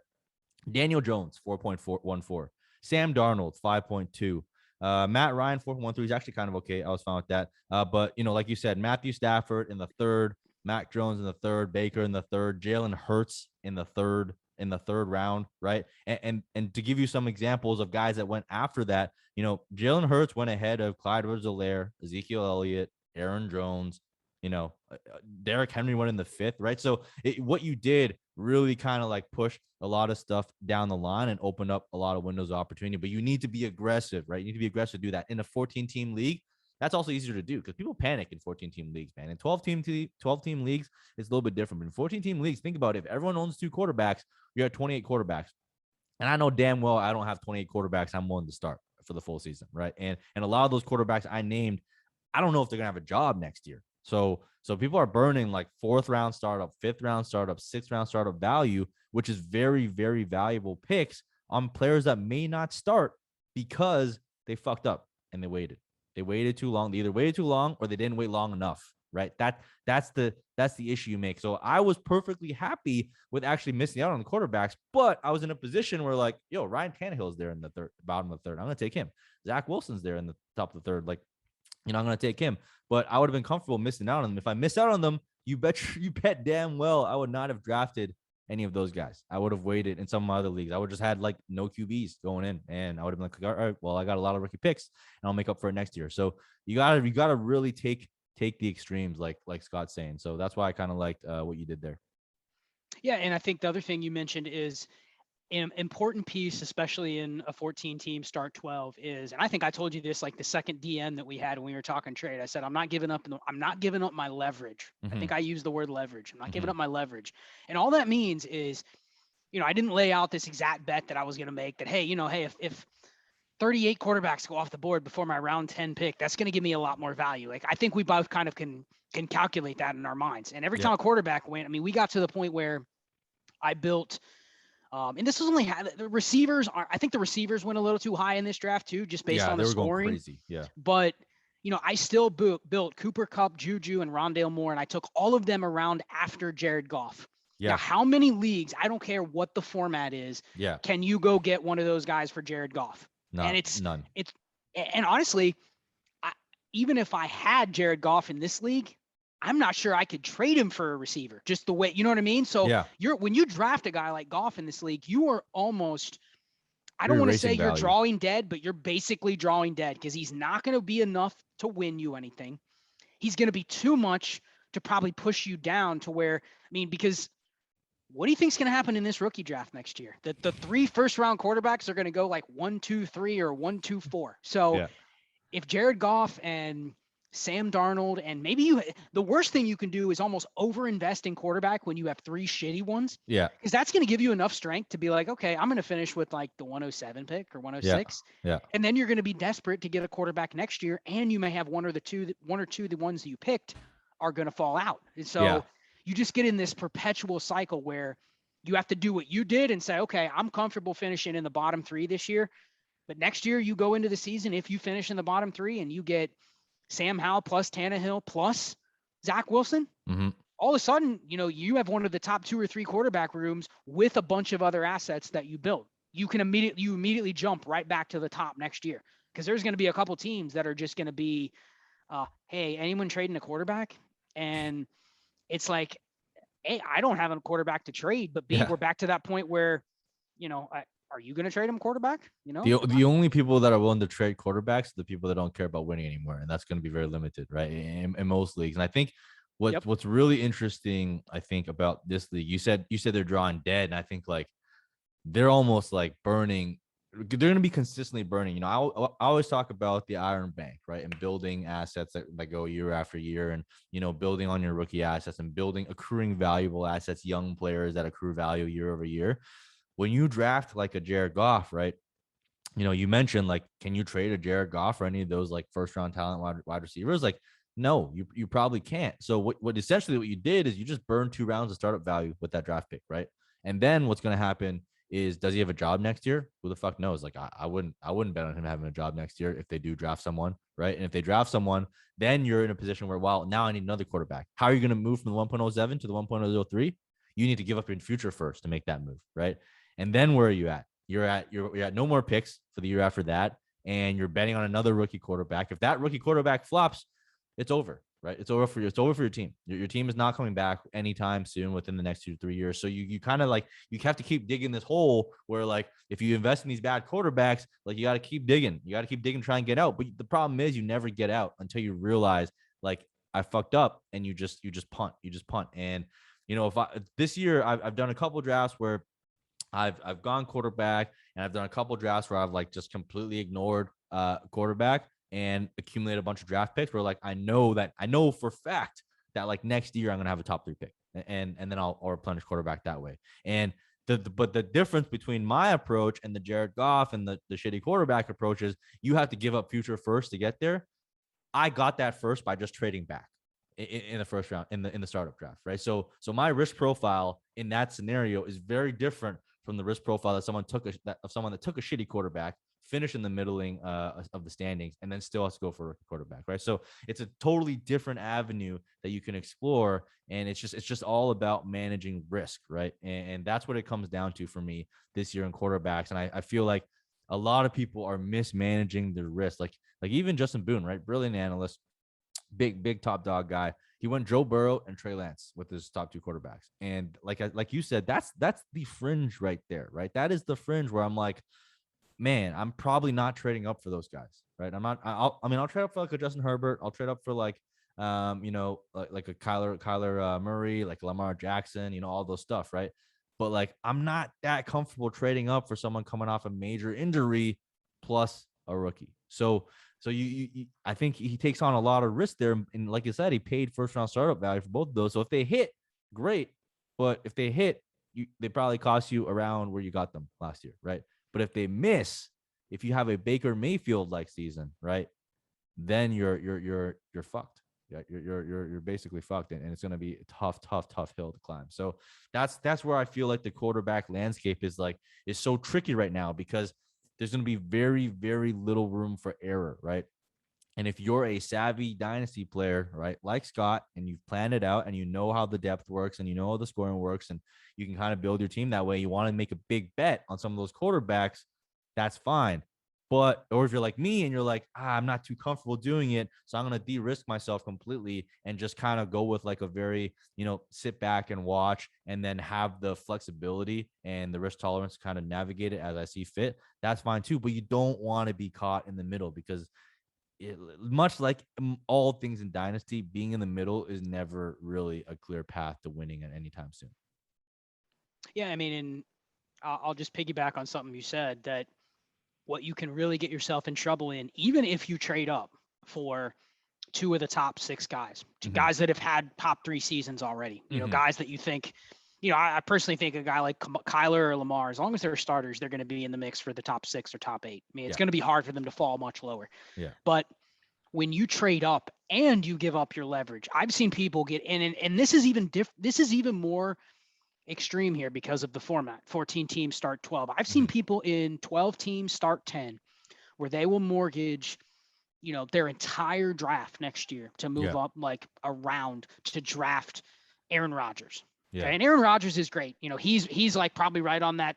Daniel Jones, 4.414. Sam Darnold, 5.2. Matt Ryan, 4.13 is actually kind of okay. I was fine with that. But, you know, like you said, Matthew Stafford in the 3rd, Mac Jones in the 3rd, Baker in the 3rd, Jalen Hurts in the 3rd round, right? And to give you some examples of guys that went after that, you know, Jalen Hurts went ahead of Clyde Edwards-Helaire, Ezekiel Elliott, Aaron Jones, you know, Derrick Henry went in the 5th, right? So what you did really kind of like push a lot of stuff down the line and open up a lot of windows of opportunity, but you need to be aggressive, right? You need to be aggressive to do that. In a 14-team league, that's also easier to do because people panic in 14-team leagues, man. In 12-team leagues, it's a little bit different. But in 14-team leagues, think about it. If everyone owns 2 quarterbacks, you're at 28 quarterbacks. And I know damn well I don't have 28 quarterbacks I'm willing to start for the full season, right? And a lot of those quarterbacks I named, I don't know if they're going to have a job next year. So people are burning like 4th round startup, 5th round startup, 6th round startup value, which is very, very valuable picks on players that may not start because they fucked up and they waited. They waited too long. They either waited too long or they didn't wait long enough. Right. That's the issue you make. So I was perfectly happy with actually missing out on the quarterbacks, but I was in a position where like, yo, Ryan Tannehill is there in the bottom of the 3rd. I'm gonna take him. Zach Wilson's there in the top of the 3rd. Like, I'm going to take him, but I would have been comfortable missing out on them. If I miss out on them, you bet damn well I would not have drafted any of those guys. I would have waited in some of my other leagues. I would just had like no QBs going in, and I would have been like, all right, well, I got a lot of rookie picks, and I'll make up for it next year. So you gotta really take the extremes, like Scott's saying. So that's why I kind of liked what you did there. Yeah, and I think the other thing you mentioned is an important piece, especially in a 14 team start 12 is, and I think I told you this like the second DM that we had when we were talking trade. I said, I'm not giving up my leverage. I think I used the word leverage. I'm not giving up my leverage. And all that means is, I didn't lay out this exact bet that I was going to make that, hey, if 38 quarterbacks go off the board before my round 10 pick, that's going to give me a lot more value. Like, I think we both kind of can calculate that in our minds. And every time a quarterback went, I mean, we got to the point where I built, and this was only the receivers are. I think the receivers went a little too high in this draft too, just based on the scoring. Going crazy. Yeah. But I still built Cooper Kupp, Juju, and Rondale Moore, and I took all of them around after Jared Goff. Yeah. Now, how many leagues? I don't care what the format is. Yeah. Can you go get one of those guys for Jared Goff? No, and it's none. And honestly, even if I had Jared Goff in this league, I'm not sure I could trade him for a receiver, just the way, you know what I mean? So when you draft a guy like Goff in this league, you are almost, I don't want to say you're drawing dead, but you're basically drawing dead because he's not going to be enough to win you anything. He's going to be too much to probably push you down to where, because what do you think is going to happen in this rookie draft next year? The 3 first-round quarterbacks are going to go like 1, 2, 3 or 1, 2, 4. So if Jared Goff and Sam Darnold, and maybe the worst thing you can do is almost overinvest in quarterback when you have 3 shitty ones. Yeah. Because that's going to give you enough strength to be like, okay, I'm going to finish with like the 107 pick or 106. Yeah. And then you're going to be desperate to get a quarterback next year. And you may have one or two of the ones that you picked are going to fall out. And so you just get in this perpetual cycle where you have to do what you did and say, okay, I'm comfortable finishing in the bottom 3 this year. But next year you go into the season, if you finish in the bottom 3 and you get Sam Howell plus Tannehill plus Zach Wilson, all of a sudden, you have one of the top 2 or 3 quarterback rooms with a bunch of other assets that you built. You immediately jump right back to the top next year because there's going to be a couple teams that are just going to be, hey, anyone trading a quarterback? And it's like, A, I don't have a quarterback to trade, but B, we're back to that point where, are you going to trade him quarterback? The only people that are willing to trade quarterbacks are the people that don't care about winning anymore, and that's going to be very limited, right? In most leagues, and I think what's really interesting, I think, about this league, you said they're drawing dead, and I think like they're almost like burning. They're going to be consistently burning. I always talk about the iron bank, right? And building assets that go year after year, and building on your rookie assets and accruing valuable assets, young players that accrue value year over year. When you draft like a Jared Goff, right? You mentioned like, can you trade a Jared Goff for any of those like first round talent wide receivers? Like, no, you probably can't. So what essentially what you did is you just burned 2 rounds of startup value with that draft pick, right? And then what's going to happen is, does he have a job next year? Who the fuck knows? Like, I wouldn't bet on him having a job next year if they do draft someone, right? And if they draft someone, then you're in a position where, wow, now I need another quarterback. How are you going to move from the 1.07 to the 1.03? You need to give up your future first to make that move, right? And then where are you at? You're at no more picks for the year after that, and you're betting on another rookie quarterback. If that rookie quarterback flops, it's over, right? It's over for you. It's over for your team. Your team is not coming back anytime soon within the next 2 to 3 years. So you kind of like, you have to keep digging this hole where like, if you invest in these bad quarterbacks, like you got to keep digging. You got to keep digging, try and get out. But the problem is you never get out until you realize like, I fucked up, and you just punt. And if this year I've done a couple drafts where I've gone quarterback, and I've done a couple drafts where I've like just completely ignored quarterback and accumulated a bunch of draft picks where like I know for fact that like next year I'm gonna have a top 3 pick, and then I'll replenish quarterback that way. And but the difference between my approach and the Jared Goff and the shitty quarterback approach is you have to give up future first to get there. I got that first by just trading back. in the first round in the startup draft, right? So my risk profile in that scenario is very different from the risk profile that someone took of someone that took a shitty quarterback, finished in the middling of the standings, and then still has to go for a quarterback, right? So it's a totally different avenue that you can explore, and it's just all about managing risk, right? And that's what it comes down to for me this year in quarterbacks, and I feel like a lot of people are mismanaging their risk, like even Justin Boone, right? Brilliant analyst, big top dog guy. He went Joe Burrow and Trey Lance with his top two quarterbacks. And like you said, that's the fringe right there, right? That is the fringe where I'm like, man, I'm probably not trading up for those guys, right? I'm not. I'll trade up for like a Justin Herbert. I'll trade up for like, like a Kyler Murray, like Lamar Jackson, all those stuff, right? But like, I'm not that comfortable trading up for someone coming off a major injury plus a rookie. So you I think he takes on a lot of risk there. And like you said, he paid first round startup value for both of those. So if they hit, great. But if they hit, they probably cost you around where you got them last year, right? But if they miss, if you have a Baker Mayfield like season, right, then you're fucked. Yeah, you're basically fucked, and it's gonna be a tough hill to climb. So that's where I feel like the quarterback landscape is so tricky right now, because there's going to be very, very little room for error, right? And if you're a savvy dynasty player, right, like Scott, and you've planned it out and you know how the depth works and you know how the scoring works and you can kind of build your team that way, you want to make a big bet on some of those quarterbacks, that's fine. But, or if you're like me and you're like, I'm not too comfortable doing it, so I'm going to de-risk myself completely and just kind of go with like a very, sit back and watch and then have the flexibility and the risk tolerance to kind of navigate it as I see fit, that's fine too. But you don't want to be caught in the middle, because much like all things in dynasty, being in the middle is never really a clear path to winning at any time soon. Yeah, I mean, and I'll just piggyback on something you said, that what you can really get yourself in trouble in, even if you trade up for two of the top six guys, guys that have had top 3 seasons already, guys that you think, I personally think a guy like Kyler or Lamar, as long as they're starters, they're going to be in the mix for the top 6 or top 8. I mean, it's going to be hard for them to fall much lower. Yeah. But when you trade up and you give up your leverage, I've seen people get in, and this is even more extreme here because of the format. 14 teams start 12. I've seen people in 12 teams start 10 where they will mortgage, their entire draft next year to move up like a round to draft Aaron Rodgers. Yeah. Okay. And Aaron Rodgers is great. He's like probably right on that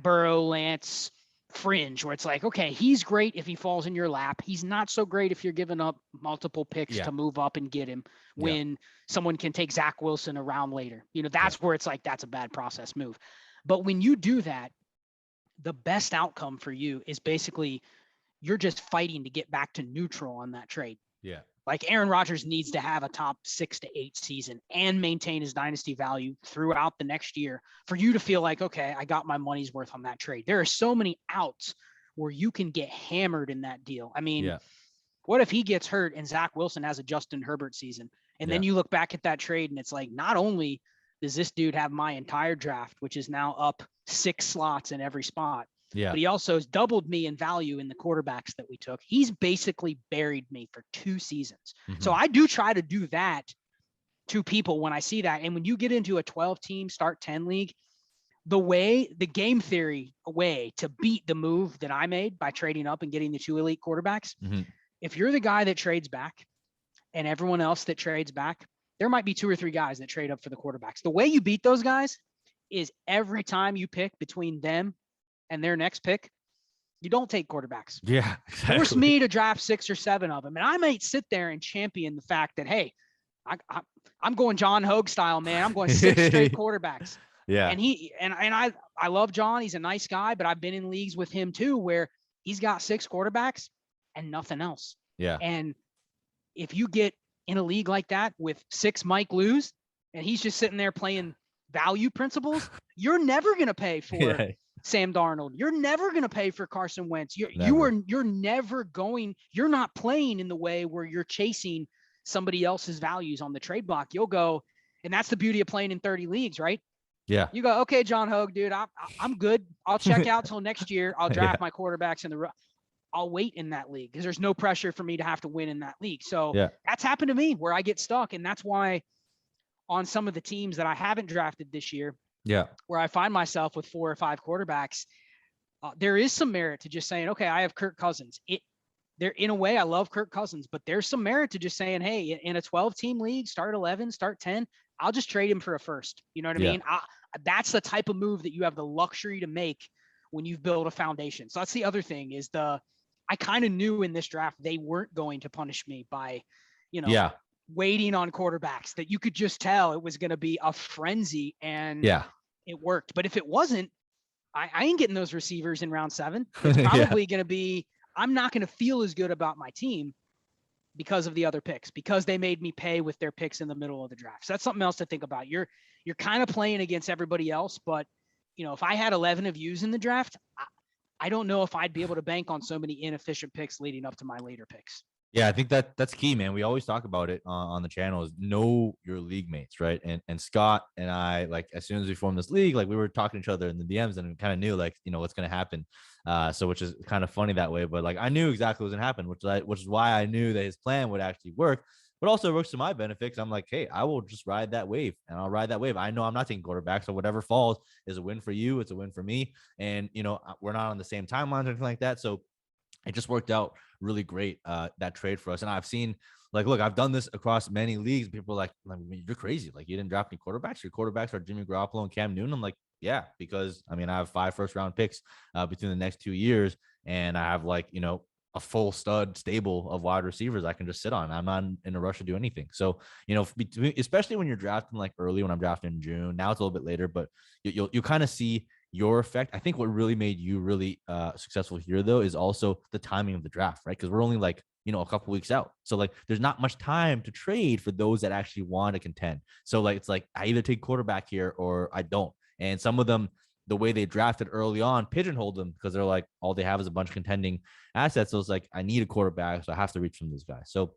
Burrow, Lance fringe where it's like, okay, he's great if he falls in your lap. He's not so great if you're giving up multiple picks to move up and get him when someone can take Zach Wilson a round later. That's where it's like, that's a bad process move. But when you do that, the best outcome for you is basically you're just fighting to get back to neutral on that trade. Yeah. Like Aaron Rodgers needs to have a top 6 to 8 season and maintain his dynasty value throughout the next year for you to feel like, okay, I got my money's worth on that trade. There are so many outs where you can get hammered in that deal. I mean, what if he gets hurt and Zach Wilson has a Justin Herbert season? And then you look back at that trade and it's like, not only does this dude have my entire draft, which is now up 6 slots in every spot, but he also has doubled me in value in the quarterbacks that we took. He's basically buried me for 2 seasons. So I do try to do that to people when I see that. And when you get into a 12-team start 10 league, the game theory way to beat the move that I made by trading up and getting the 2 elite quarterbacks, if you're the guy that trades back and everyone else that trades back, there might be 2 or 3 guys that trade up for the quarterbacks. The way you beat those guys is every time you pick between them and their next pick, you don't take quarterbacks. Yeah, exactly. Force me to draft 6 or 7 of them. And I might sit there and champion the fact that, hey, I'm going John Hogue style, man. I'm going 6 straight quarterbacks. Yeah. And I love John. He's a nice guy, but I've been in leagues with him too, where he's got 6 quarterbacks and nothing else. Yeah. And if you get in a league like that with 6 Mike Lews and he's just sitting there playing value principles, you're never going to pay for Sam Darnold. You're never going to pay for Carson Wentz. You're not playing in the way where you're chasing somebody else's values on the trade block. You'll go, and that's the beauty of playing in 30 leagues, right? Yeah. You go, okay, John Hogue, dude, I'm good. I'll check out till next year. I'll draft my quarterbacks in the I'll wait in that league because there's no pressure for me to have to win in that league. So Yeah. that's happened to me where I get stuck. And that's why on some of the teams that I haven't drafted this year, Yeah. where I find myself with 4 or 5 quarterbacks, there is some merit to just saying, okay, I have Kirk Cousins. There, in a way, I love Kirk Cousins, but there's some merit to just saying, hey, in a 12-team league, start 11, start 10, I'll just trade him for a first. You know what I mean? That's the type of move that you have the luxury to make when you've built a foundation. So that's the other thing is I kind of knew in this draft they weren't going to punish me by, waiting on quarterbacks, that you could just tell it was going to be a frenzy, and it worked. But if it wasn't, I ain't getting those receivers in round 7. It's probably going to be, I'm not going to feel as good about my team because of the other picks, because they made me pay with their picks in the middle of the draft. So that's something else to think about. You're kind of playing against everybody else, but if I had 11 of yous in the draft, I don't know if I'd be able to bank on so many inefficient picks leading up to my later picks. Yeah, I think that's key, man. We always talk about it on the channel is know your league mates, right? And Scott and I, like, as soon as we formed this league, like, we were talking to each other in the DMs and we kind of knew, like, what's going to happen. So which is kind of funny that way, but like, I knew exactly what was going to happen, which is why I knew that his plan would actually work, but also works to my benefit. Because I'm like, hey, I will just ride that wave, and I'll ride that wave. I know I'm not taking quarterback, so whatever falls is a win for you. It's a win for me. And, we're not on the same timeline or anything like that. So it just worked out really great, that trade for us. And I've seen, like, look, I've done this across many leagues. People are like, you're crazy. Like, you didn't draft any quarterbacks. Your quarterbacks are Jimmy Garoppolo and Cam Newton. I'm like, yeah, because I have 5 first-round picks between the next 2 years. And I have, like, a full stud stable of wide receivers I can just sit on. I'm not in a rush to do anything. So, especially when you're drafting like early, when I'm drafting in June, now it's a little bit later, but you'll kind of see your effect. I think what really made you really successful here, though, is also the timing of the draft, right? Because we're only like, a couple weeks out. So like, there's not much time to trade for those that actually want to contend. So like, it's like, I either take quarterback here or I don't. And some of them, the way they drafted early on, pigeonholed them because they're like, all they have is a bunch of contending assets. So it's like, I need a quarterback, so I have to reach from this guy. So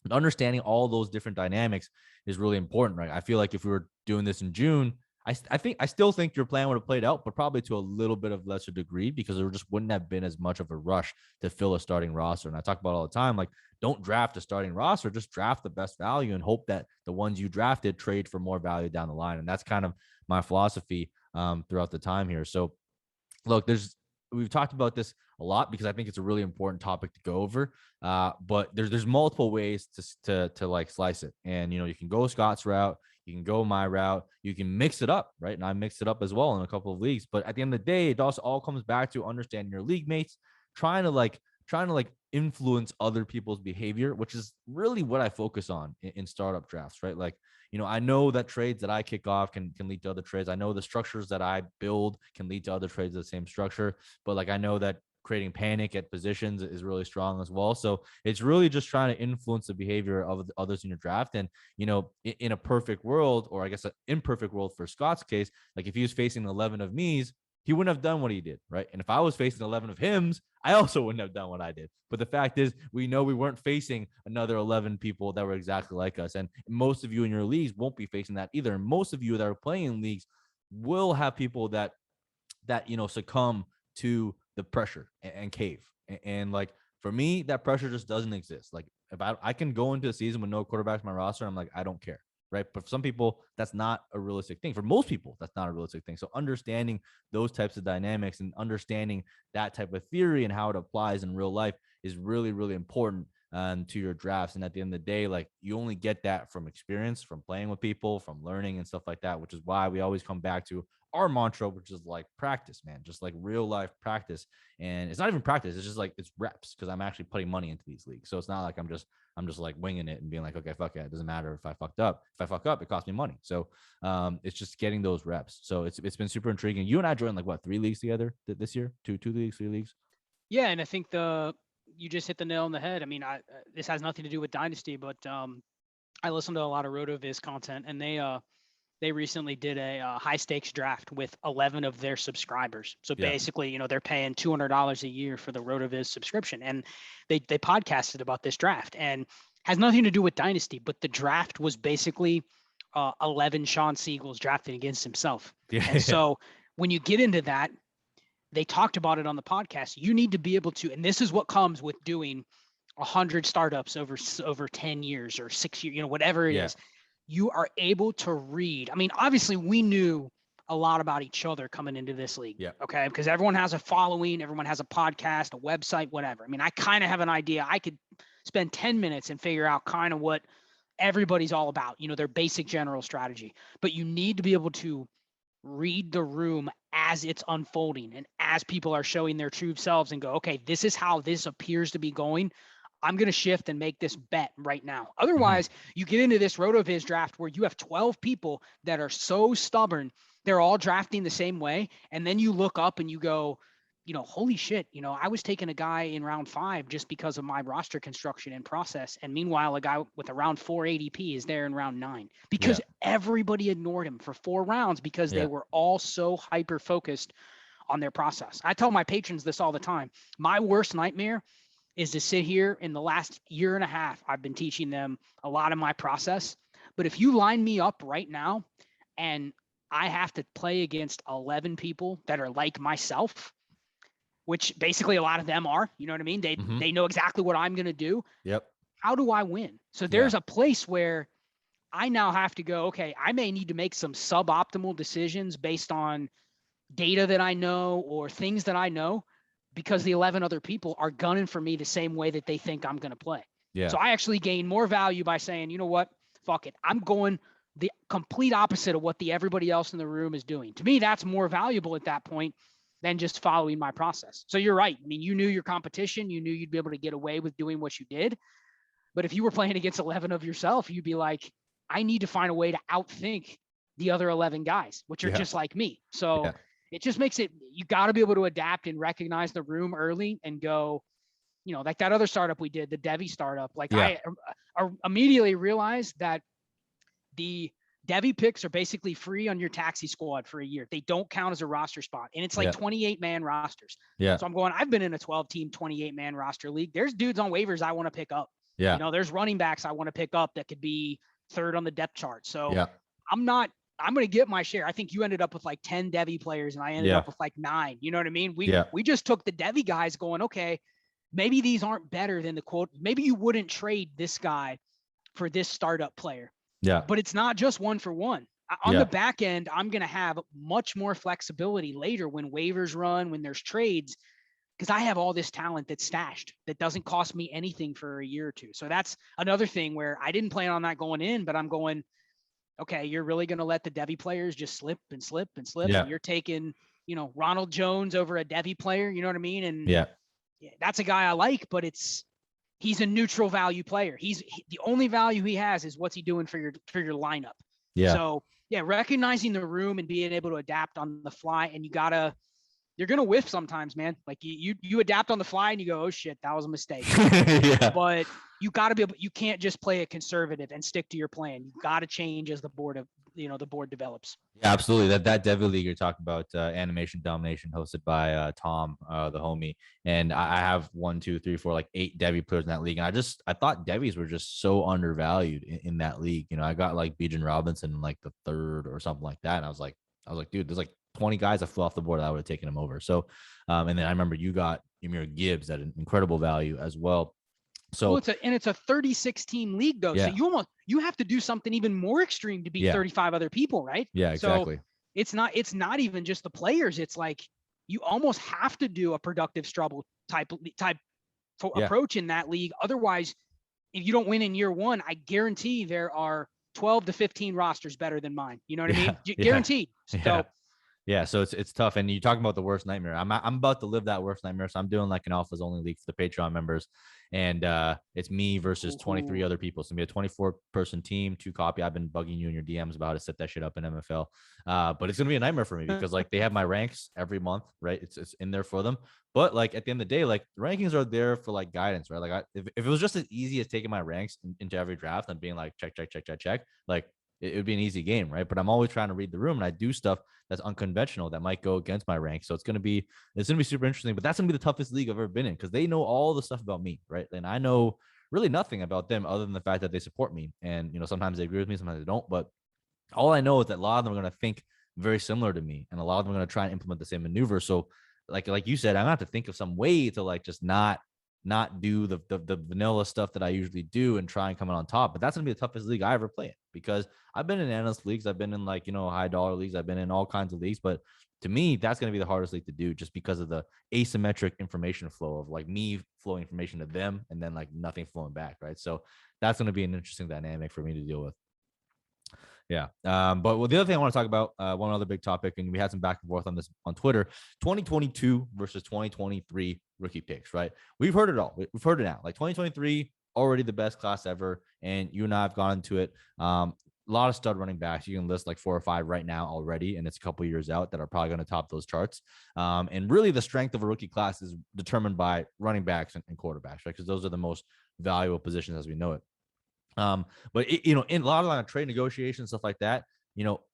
understanding all those different dynamics is really important, right? I feel like if we were doing this in June, I still think your plan would have played out, but probably to a little bit of lesser degree, because there just wouldn't have been as much of a rush to fill a starting roster. And I talk about all the time, like, don't draft a starting roster, just draft the best value and hope that the ones you drafted trade for more value down the line. And that's kind of my philosophy throughout the time here. So look, we've talked about this a lot because I think it's a really important topic to go over. But there's multiple ways to like slice it. And, you can go Scott's route, you can go my route, you can mix it up, right? And I mixed it up as well in a couple of leagues. But at the end of the day, it also all comes back to understanding your league mates, trying to influence other people's behavior, which is really what I focus on in startup drafts, right? Like, I know that trades that I kick off can lead to other trades. I know the structures that I build can lead to other trades of the same structure, but like, I know that creating panic at positions is really strong as well. So it's really just trying to influence the behavior of others in your draft. And, in a perfect world, or I guess an imperfect world for Scott's case, like, if he was facing 11 of me's, he wouldn't have done what he did, right? And if I was facing 11 of hims, I also wouldn't have done what I did. But the fact is, we know we weren't facing another 11 people that were exactly like us. And most of you in your leagues won't be facing that either. And most of you that are playing in leagues will have people that succumb to the pressure and cave. And like, for me, that pressure just doesn't exist. Like, if I can go into a season with no quarterbacks in my roster, I'm like, I don't care. Right. But for some people, that's not a realistic thing. For most people, that's not a realistic thing. So understanding those types of dynamics and understanding that type of theory and how it applies in real life is really, really important to your drafts. And at the end of the day, like, you only get that from experience, from playing with people, from learning and stuff like that, which is why we always come back to our mantra, which is like practice, man, just like real life practice. And it's not even practice. It's just like, it's reps, because I'm actually putting money into these leagues. So it's not like I'm just like winging it and being like, okay, fuck it. It doesn't matter if I fucked up. If I fuck up, it costs me money. So it's just getting those reps. So it's been super intriguing. You and I joined like 3 leagues together this year? Two leagues, 3 leagues. Yeah. And I think you just hit the nail on the head. I mean, this has nothing to do with Dynasty, but I listen to a lot of RotoViz content, and they recently did a high stakes draft with 11 of their subscribers. So basically, they're paying $200 a year for the RotoViz subscription. And they podcasted about this draft, and has nothing to do with Dynasty, but the draft was basically 11 Sean Siegels drafting against himself. And so when you get into that, they talked about it on the podcast. You need to be able to, and this is what comes with doing 100 startups over 10 years or 6 years, whatever it is. You are able to read. I mean, obviously we knew a lot about each other coming into this league. Yeah. Okay. Because everyone has a following, everyone has a podcast, a website, whatever. I mean, I kind of have an idea. I could spend 10 minutes and figure out kind of what everybody's all about, their basic general strategy. But you need to be able to read the room as it's unfolding and as people are showing their true selves and go, okay, this is how this appears to be going. I'm going to shift and make this bet right now. Otherwise, you get into this RotoViz draft where you have 12 people that are so stubborn. They're all drafting the same way. And then you look up and you go, holy shit, I was taking a guy in round 5 just because of my roster construction and process. And meanwhile, a guy with a round 4 ADP is there in round 9 because everybody ignored him for 4 rounds because they were all so hyper focused on their process. I tell my patrons this all the time. My worst nightmare is to sit here in the last year and a half. I've been teaching them a lot of my process. But if you line me up right now and I have to play against 11 people that are like myself, which basically a lot of them are, you know what I mean? They know exactly what I'm going to do. Yep. How do I win? So there's a place where I now have to go, okay, I may need to make some suboptimal decisions based on data that I know or things that I know because the 11 other people are gunning for me the same way that they think I'm going to play. Yeah. So I actually gain more value by saying, you know what, fuck it. I'm going the complete opposite of what everybody else in the room is doing. To me, that's more valuable at that point than just following my process. So you're right. I mean, you knew your competition. You knew you'd be able to get away with doing what you did. But if you were playing against 11 of yourself, you'd be like, I need to find a way to outthink the other 11 guys, which are just like me. So it just makes it, you got to be able to adapt and recognize the room early and go, like that other startup we did, the Devi startup. Like I immediately realized that the Devi picks are basically free on your taxi squad for a year. They don't count as a roster spot. And it's like 28-man rosters. Yeah. So I'm going, I've been in a 12-team, 28-man roster league. There's dudes on waivers I want to pick up. Yeah. There's running backs I want to pick up that could be 3rd on the depth chart. So I'm going to get my share. I think you ended up with like 10 Devi players and I ended up with like 9. You know what I mean? We just took the Devi guys going, okay, maybe these aren't better than the quote. Maybe you wouldn't trade this guy for this startup player. Yeah. But it's not just 1 for 1. On the back end, I'm going to have much more flexibility later when waivers run, when there's trades, because I have all this talent that's stashed that doesn't cost me anything for a year or two. So that's another thing where I didn't plan on that going in, but I'm going, okay, you're really going to let the Devi players just slip and slip and slip. Yeah. And you're taking, Ronald Jones over a Devi player, you know what I mean? And that's a guy I like, but he's a neutral value player. The only value he has is what's he doing for your lineup. Yeah. So recognizing the room and being able to adapt on the fly, and you're going to whiff sometimes, man. Like you adapt on the fly and you go, oh shit, that was a mistake. But you got to be able, you can't just play a conservative and stick to your plan. You got to change as the board develops. Yeah, absolutely. That Devil League you're talking about, Animation Domination, hosted by Tom, the homie, and I have 1, 2, 3, 4, like 8 Devi players in that league, and I thought Devis were just so undervalued in that league. I got like Bijan Robinson in like the 3rd or something like that, and I was like, dude, there's like 20 guys that flew off the board that I would have taken him over. So, and then I remember you got Amir Gibbs at an incredible value as well. So it's a 36 team league though. So you have to do something even more extreme to beat 35 other people, right? Yeah, exactly. So it's not even just the players. It's like you almost have to do a productive struggle type approach in that league. Otherwise, if you don't win in year 1, I guarantee there are 12 to 15 rosters better than mine. You know what I mean? Guaranteed. So so it's tough. And you're talking about the worst nightmare. I'm about to live that worst nightmare. So I'm doing like an alphas only league for the Patreon members. And it's me versus 23 other people. So it's gonna be a 24-person team, 2 copy. I've been bugging you in your DMs about how to set that shit up in MFL. But it's gonna be a nightmare for me because like they have my ranks every month, right? It's in there for them. But like at the end of the day, like the rankings are there for like guidance, right? Like if it was just as easy as taking my ranks into every draft and being like check, like it would be an easy game, right? But I'm always trying to read the room, and I do stuff that's unconventional that might go against my rank. So it's gonna be super interesting. But that's gonna be the toughest league I've ever been in because they know all the stuff about me, right? And I know really nothing about them other than the fact that they support me. And sometimes they agree with me, sometimes they don't. But all I know is that a lot of them are gonna think very similar to me, and a lot of them are gonna try and implement the same maneuver. So like you said, I'm gonna have to think of some way to like just not do the vanilla stuff that I usually do and try and come out on top. But that's gonna be the toughest league I ever play in, because I've been in analyst leagues, I've been in like, high dollar leagues, I've been in all kinds of leagues, but to me, that's going to be the hardest league to do, just because of the asymmetric information flow of like me flowing information to them and then like nothing flowing back. Right. So that's going to be an interesting dynamic for me to deal with. Yeah. But the other thing I want to talk about, one other big topic, and we had some back and forth on this on Twitter, 2022 versus 2023 rookie picks, right? We've heard it all. We've heard it now. Like 2023, already the best class ever. And you and I have gone into it. A lot of stud running backs. You can list like 4 or 5 right now already, and it's a couple years out that are probably going to top those charts. And really the strength of a rookie class is determined by running backs and quarterbacks, right? Because those are the most valuable positions as we know it. But in a lot of trade negotiations, stuff like that,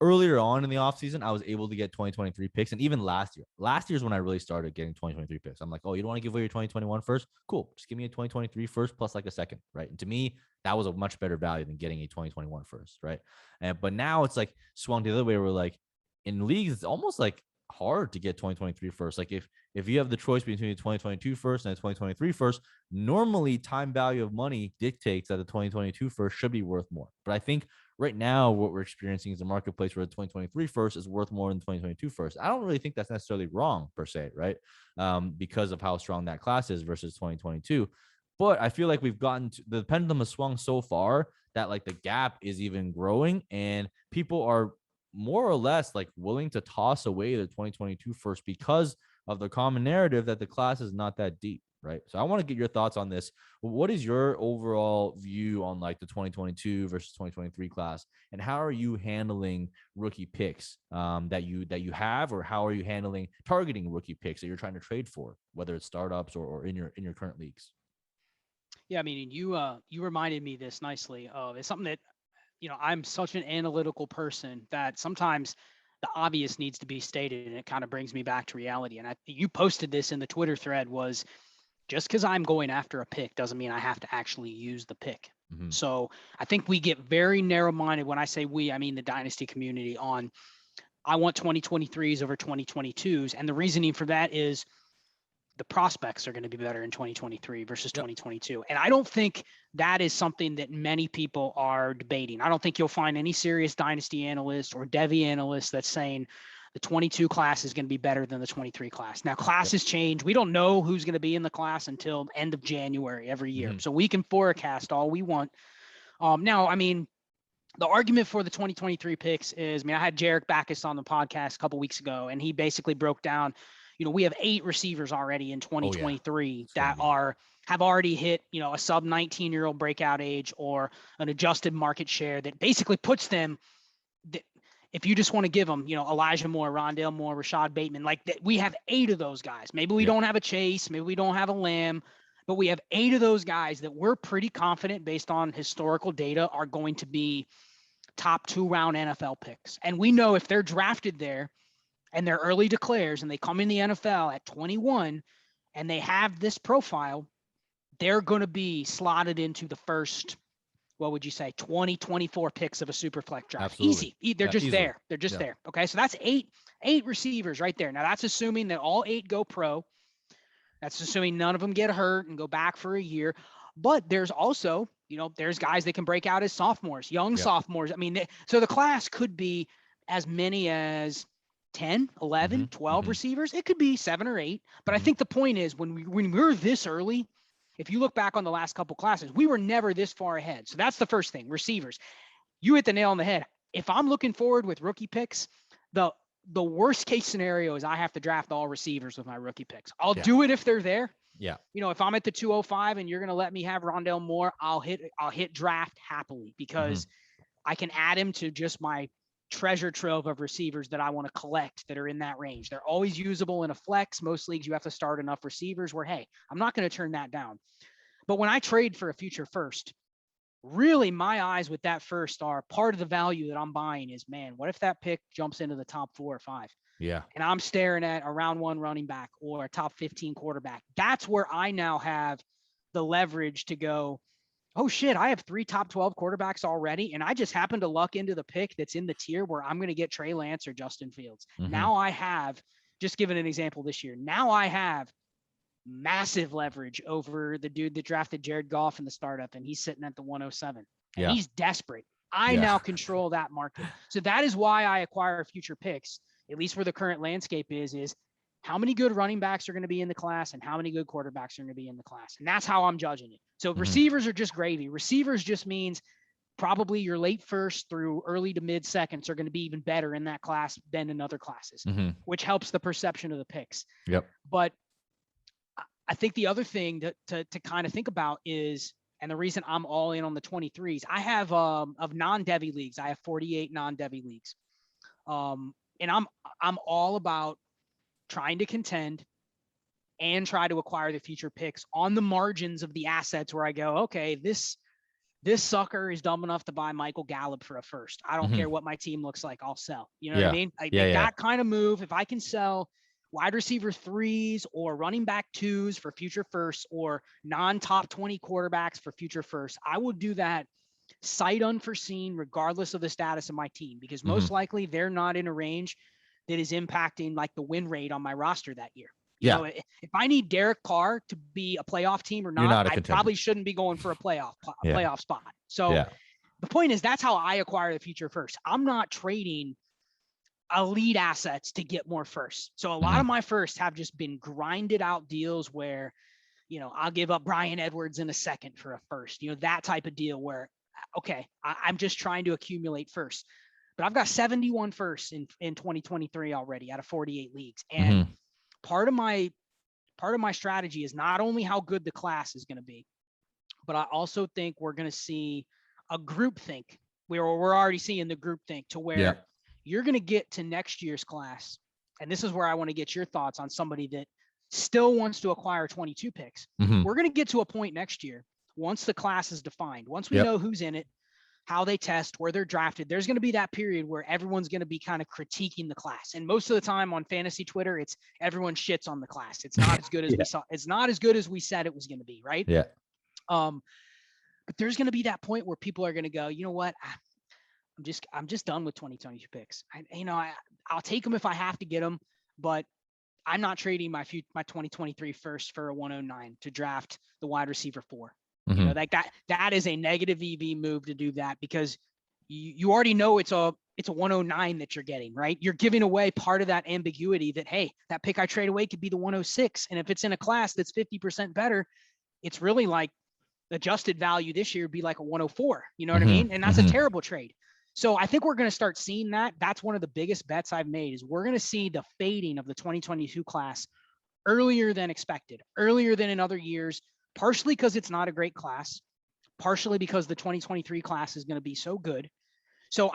earlier on in the offseason, I was able to get 2023 picks. And even last year's when I really started getting 2023 picks. I'm like, oh, you don't want to give away your 2021 first? Cool. Just give me a 2023 first plus like a second, right? And to me, that was a much better value than getting a 2021 first, right? But now it's like swung the other way, where like in leagues, it's almost like hard to get 2023 first. Like if you have the choice between the 2022 first and the 2023 first, normally time value of money dictates that the 2022 first should be worth more. But I think right now what we're experiencing is a marketplace where the 2023 first is worth more than 2022 first. I don't really think that's necessarily wrong per se, right? Because of how strong that class is versus 2022. But I feel like we've gotten to, the pendulum has swung so far that like the gap is even growing, and people are more or less like willing to toss away the 2022 first because of the common narrative that the class is not that deep, right? So I want to get your thoughts on this. What is your overall view on like the 2022 versus 2023 class, and how are you handling rookie picks that you have, or how are you handling targeting rookie picks that you're trying to trade for, whether it's startups or in your current leagues? Yeah, I mean, you reminded me this nicely of, it's something that, I'm such an analytical person that sometimes the obvious needs to be stated, and it kind of brings me back to reality. And you posted this in the Twitter thread, was just because I'm going after a pick doesn't mean I have to actually use the pick. Mm-hmm. So I think we get very narrow-minded. When I say we, I mean the dynasty community, on I want 2023s over 2022s. And the reasoning for that is the prospects are going to be better in 2023 versus 2022. And I don't think that is something that many people are debating. I don't think you'll find any serious dynasty analyst or Devy analyst that's saying the 22 class is going to be better than the 23 class. Now, classes change. We don't know who's going to be in the class until end of January every year. Mm-hmm. So we can forecast all we want. Now, I mean, the argument for the 2023 picks is, I mean, I had Jarek Backus on the podcast a couple weeks ago, and he basically broke down, we have 8 receivers already in 2023 that have already hit, a sub 19-year-old breakout age or an adjusted market share that basically puts them, if you just want to give them, Elijah Moore, Rondale Moore, Rashad Bateman, like that, we have 8 of those guys. Maybe we don't have a Chase, maybe we don't have a Lamb, but we have 8 of those guys that we're pretty confident, based on historical data, are going to be top 2-round NFL picks. And we know if they're drafted there and they're early declares and they come in the NFL at 21 and they have this profile, they're going to be slotted into the first, what would you say, 20, 24 picks of a super flex draft. Absolutely. Easy. They're just easily. there. They're just there. Okay. So that's eight receivers right there. Now that's assuming that all 8 go pro. That's assuming none of them get hurt and go back for a year. But there's also, there's guys that can break out as sophomores, young sophomores. I mean, so the class could be as many as 10, 11, 12 receivers. It could be 7 or 8. But I think the point is, when we're this early, if you look back on the last couple classes, we were never this far ahead. So that's the first thing, receivers. You hit the nail on the head. If I'm looking forward with rookie picks, the worst case scenario is I have to draft all receivers with my rookie picks. I'll do it if they're there. Yeah. If I'm at the 205 and you're going to let me have Rondale Moore, I'll hit draft happily, because I can add him to just my treasure trove of receivers that I want to collect that are in that range. They're always usable in a flex. Most leagues, you have to start enough receivers where, hey, I'm not going to turn that down. But when I trade for a future first, really my eyes with that first are, part of the value that I'm buying is, man, what if that pick jumps into the top 4 or 5? Yeah. And I'm staring at a round 1 running back or a top 15 quarterback. That's where I now have the leverage to go, oh shit, I have 3 top 12 quarterbacks already, and I just happen to luck into the pick that's in the tier where I'm going to get Trey Lance or Justin Fields. Now I have just giving an example this year. Now I have massive leverage over the dude that drafted Jared Goff in the startup, and he's sitting at the 107, and he's desperate. I now control that market. So that is why I acquire future picks, at least where the current landscape is how many good running backs are going to be in the class and how many good quarterbacks are going to be in the class. And that's how I'm judging it. So receivers are just gravy. Receivers just means probably your late first through early to mid seconds are going to be even better in that class than in other classes, which helps the perception of the picks. But I think the other thing to kind of think about is, and the reason I'm all in on the 23s, I have of non-Devy leagues, I have 48 non-Devy leagues. And I'm all about trying to contend and try to acquire the future picks on the margins of the assets where I go, okay, this sucker is dumb enough to buy Michael Gallup for a first. I don't care what my team looks like, I'll sell. You know what I mean? That kind of move, if I can sell wide receiver 3s or running back 2s for future firsts or non-top 20 quarterbacks for future firsts, I will do that sight unforeseen regardless of the status of my team, because most likely they're not in a range that is impacting like the win rate on my roster that year. You know, if I need Derek Carr to be a playoff team or not, I probably shouldn't be going for a playoff spot. So the point is, that's how I acquire the future first. I'm not trading elite assets to get more firsts. So a lot of my firsts have just been grinded out deals where, you know, I'll give up Bryan Edwards in a second for a first, you know, that type of deal where, okay, I'm just trying to accumulate firsts. But I've got 71 firsts in 2023 already out of 48 leagues. And part of my strategy is not only how good the class is going to be, but I also think we're going to see a group think where we're already seeing the group think to where you're going to get to next year's class. And this is where I want to get your thoughts on somebody that still wants to acquire 22 picks. We're going to get to a point next year, once the class is defined, once we know who's in it, how they test, where they're drafted, there's going to be that period where everyone's going to be kind of critiquing the class. And most of the time on fantasy Twitter, it's everyone shits on the class. It's not as good as we saw. It's not as good as we said it was going to be. Right. But there's going to be that point where people are going to go, you know what? I'm just done with 2022 picks. I'll take them if I have to get them, but I'm not trading my 2023 first for a 109 to draft the wide receiver 4. You know, like that is a negative EV move to do that, because you already know it's a 109 that you're getting, right? You're giving away part of that ambiguity that, hey, that pick I trade away could be the 106. And if it's in a class that's 50% better, it's really like adjusted value this year would be like a 104. You know what I mean? And that's a terrible trade. So I think we're going to start seeing that. That's one of the biggest bets I've made, is we're going to see the fading of the 2022 class earlier than expected, earlier than in other years. Partially because it's not a great class, partially because the 2023 class is going to be so good. So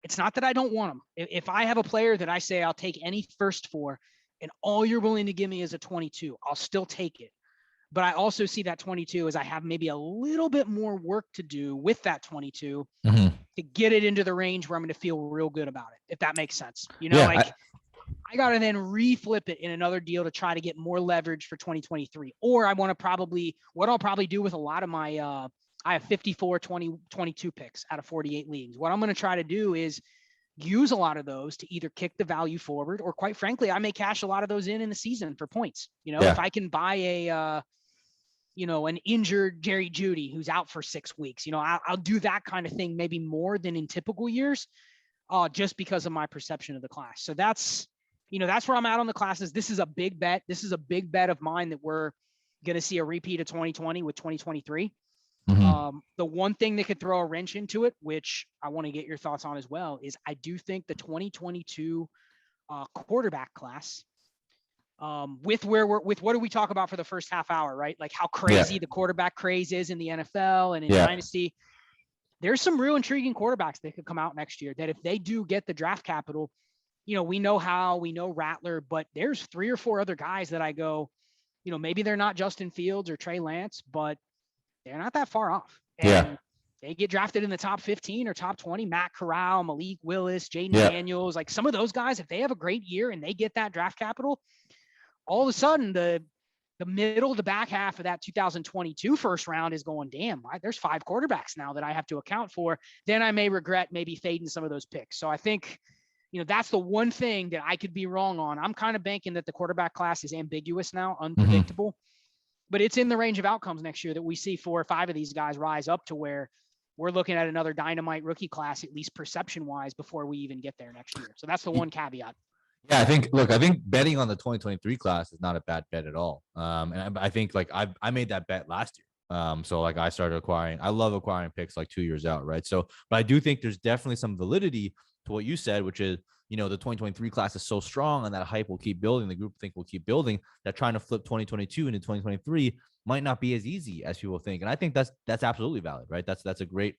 it's not that I don't want them. If I have a player that I say I'll take any first for, and all you're willing to give me is a 22, I'll still take it. But I also see that 22 as I have maybe a little bit more work to do with that 22 to get it into the range where I'm going to feel real good about it, if that makes sense. You know, I got to then reflip it in another deal to try to get more leverage for 2023. Or I want to what I'll probably do with a lot of my, I have 54, 20, 22 picks out of 48 leagues. What I'm going to try to do is use a lot of those to either kick the value forward, or quite frankly, I may cash a lot of those in the season for points. You know, if I can buy an injured Jerry Jeudy who's out for 6 weeks, you know, I'll do that kind of thing, maybe more than in typical years, just because of my perception of the class. So that's where I'm at on the classes. This is a big bet. This is a big bet of mine that we're going to see a repeat of 2020 with 2023. The one thing that could throw a wrench into it, which I want to get your thoughts on as well, is I do think the 2022 quarterback class, with what do we talk about for the first half hour, right? Like how crazy the quarterback craze is in the NFL and in Dynasty. There's some real intriguing quarterbacks that could come out next year that if they do get the draft capital, you know, we know Rattler, but there's 3 or 4 other guys that I go, you know, maybe they're not Justin Fields or Trey Lance, but they're not that far off. And they get drafted in the top 15 or top 20, Matt Corral, Malik Willis, Jaden Daniels, like some of those guys, if they have a great year and they get that draft capital, all of a sudden the middle to back half of that 2022 first round is going, damn, there's 5 quarterbacks now that I have to account for. Then I may regret maybe fading some of those picks. So I think, that's the one thing that I could be wrong on. I'm kind of banking that the quarterback class is ambiguous now, Mm-hmm. unpredictable, but it's in the range of outcomes next year that we see 4 or 5 of these guys rise up to where we're looking at another dynamite rookie class, at least perception wise, before we even get there next year. So that's the one caveat. Yeah, I think betting on the 2023 class is not a bad bet at all. And I think like I made that bet last year. So like I started acquiring, I love acquiring picks like 2 years out, right? So, but I do think there's definitely some validity to what you said, which is, the 2023 class is so strong and that hype will keep building. The group think will keep building, that trying to flip 2022 into 2023 might not be as easy as people think. And I think that's absolutely valid, right? That's a great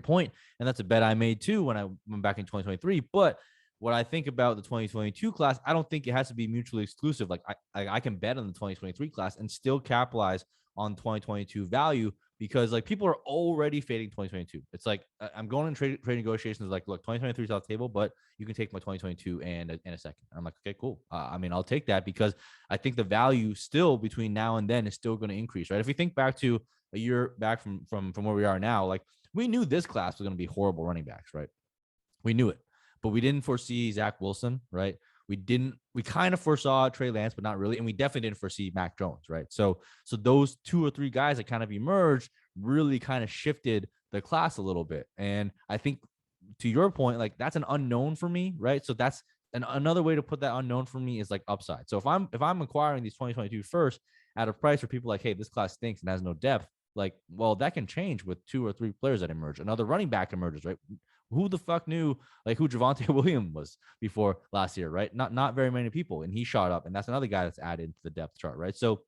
point. And that's a bet I made too when I went back in 2023. But what I think about the 2022 class, I don't think it has to be mutually exclusive. Like I can bet on the 2023 class and still capitalize on 2022 value, because like people are already fading 2022. It's like I'm going in trade negotiations like, look, 2023 is off the table, but you can take my 2022 and in a second. I'm like, okay, cool. I mean, I'll take that, because I think the value still between now and then is still going to increase, right? If we think back to a year back from where we are now, like we knew this class was going to be horrible running backs, right? We knew it, but we didn't foresee Zach Wilson, right? We kind of foresaw Trey Lance, but not really. And we definitely didn't foresee Mac Jones, right? So those 2 or 3 guys that kind of emerged really kind of shifted the class a little bit. And I think to your point, like that's an unknown for me, right? So that's another way to put that unknown for me is like upside. So if I'm acquiring these 2022 first at a price where people are like, hey, this class stinks and has no depth, like, well, that can change with 2 or 3 players that emerge. Another running back emerges, right? Who the fuck knew like who Javonte Williams was before last year, right? Not very many people, and he shot up, and that's another guy that's added to the depth chart, right? So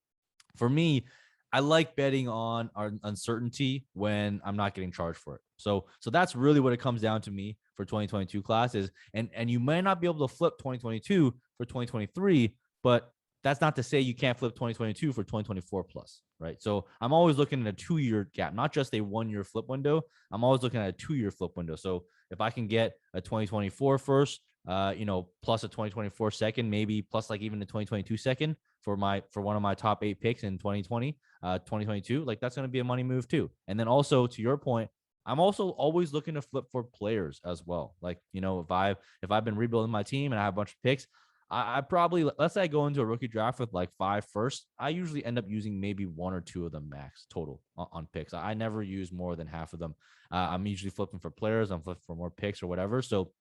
for me, I like betting on our uncertainty when I'm not getting charged for it. So that's really what it comes down to me for 2022 classes. And you might not be able to flip 2022 for 2023, but that's not to say you can't flip 2022 for 2024 plus, right? So I'm always looking at a 2-year gap, not just a 1-year flip window. I'm always looking at a 2-year flip window. So if I can get a 2024 first, plus a 2024 second, maybe plus like even the 2022 second for one of my top 8 picks in 2022, like that's going to be a money move too. And then also to your point, I'm also always looking to flip for players as well. Like, if I've been rebuilding my team and I have a bunch of picks, I probably, let's say I go into a rookie draft with like 5 first, I usually end up using maybe 1 or 2 of them max total on picks. I never use more than half of them. I'm usually flipping for players. I'm flipping for more picks or whatever. So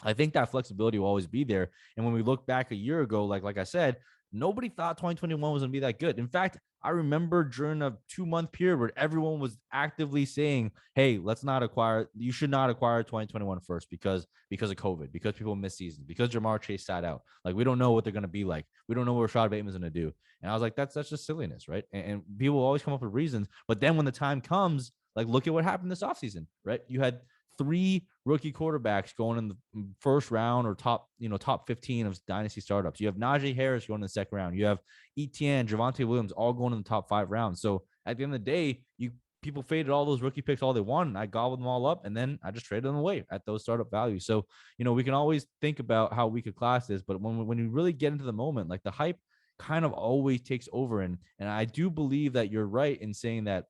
I think that flexibility will always be there. And when we look back a year ago, like I said, nobody thought 2021 was going to be that good. In fact, I remember during a 2-month period where everyone was actively saying, hey, you should not acquire 2021 first because of COVID, because people miss seasons, because Jamar Chase sat out. Like, we don't know what they're going to be like. We don't know what Rashad Bateman's going to do. And I was like, that's just silliness, right? And people always come up with reasons. But then when the time comes, like, look at what happened this offseason, right? You had 3 rookie quarterbacks going in the first round or top 15 of dynasty startups. You have Najee Harris going in the second round. You have Etienne, Javonte Williams, all going in the top 5 rounds. So at the end of the day, people faded all those rookie picks all they wanted. I gobbled them all up, and then I just traded them away at those startup values. So, we can always think about how weak a class is, but when you really get into the moment, like the hype kind of always takes over. And I do believe that you're right in saying that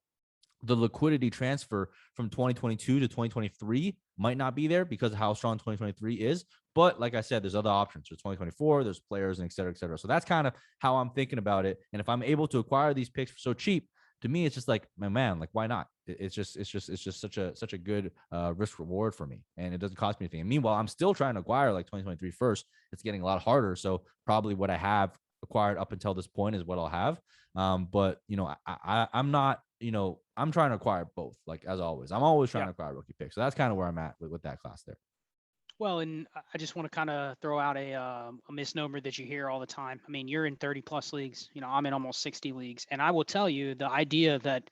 the liquidity transfer from 2022 to 2023 might not be there because of how strong 2023 is. But like I said, there's other options. There's 2024, there's players, and et cetera, et cetera. So that's kind of how I'm thinking about it. And if I'm able to acquire these picks for so cheap, to me, it's just like, man, like, why not? It's just such a good risk reward for me, and it doesn't cost me anything. And meanwhile, I'm still trying to acquire like 2023 first. It's getting a lot harder. So probably what I have acquired up until this point is what I'll have. But I'm not. I'm trying to acquire both. Like, as always, I'm always trying to acquire rookie picks. So that's kind of where I'm at with that class there. Well, and I just want to kind of throw out a misnomer that you hear all the time. I mean, you're in 30 plus leagues. I'm in almost 60 leagues, and I will tell you the idea that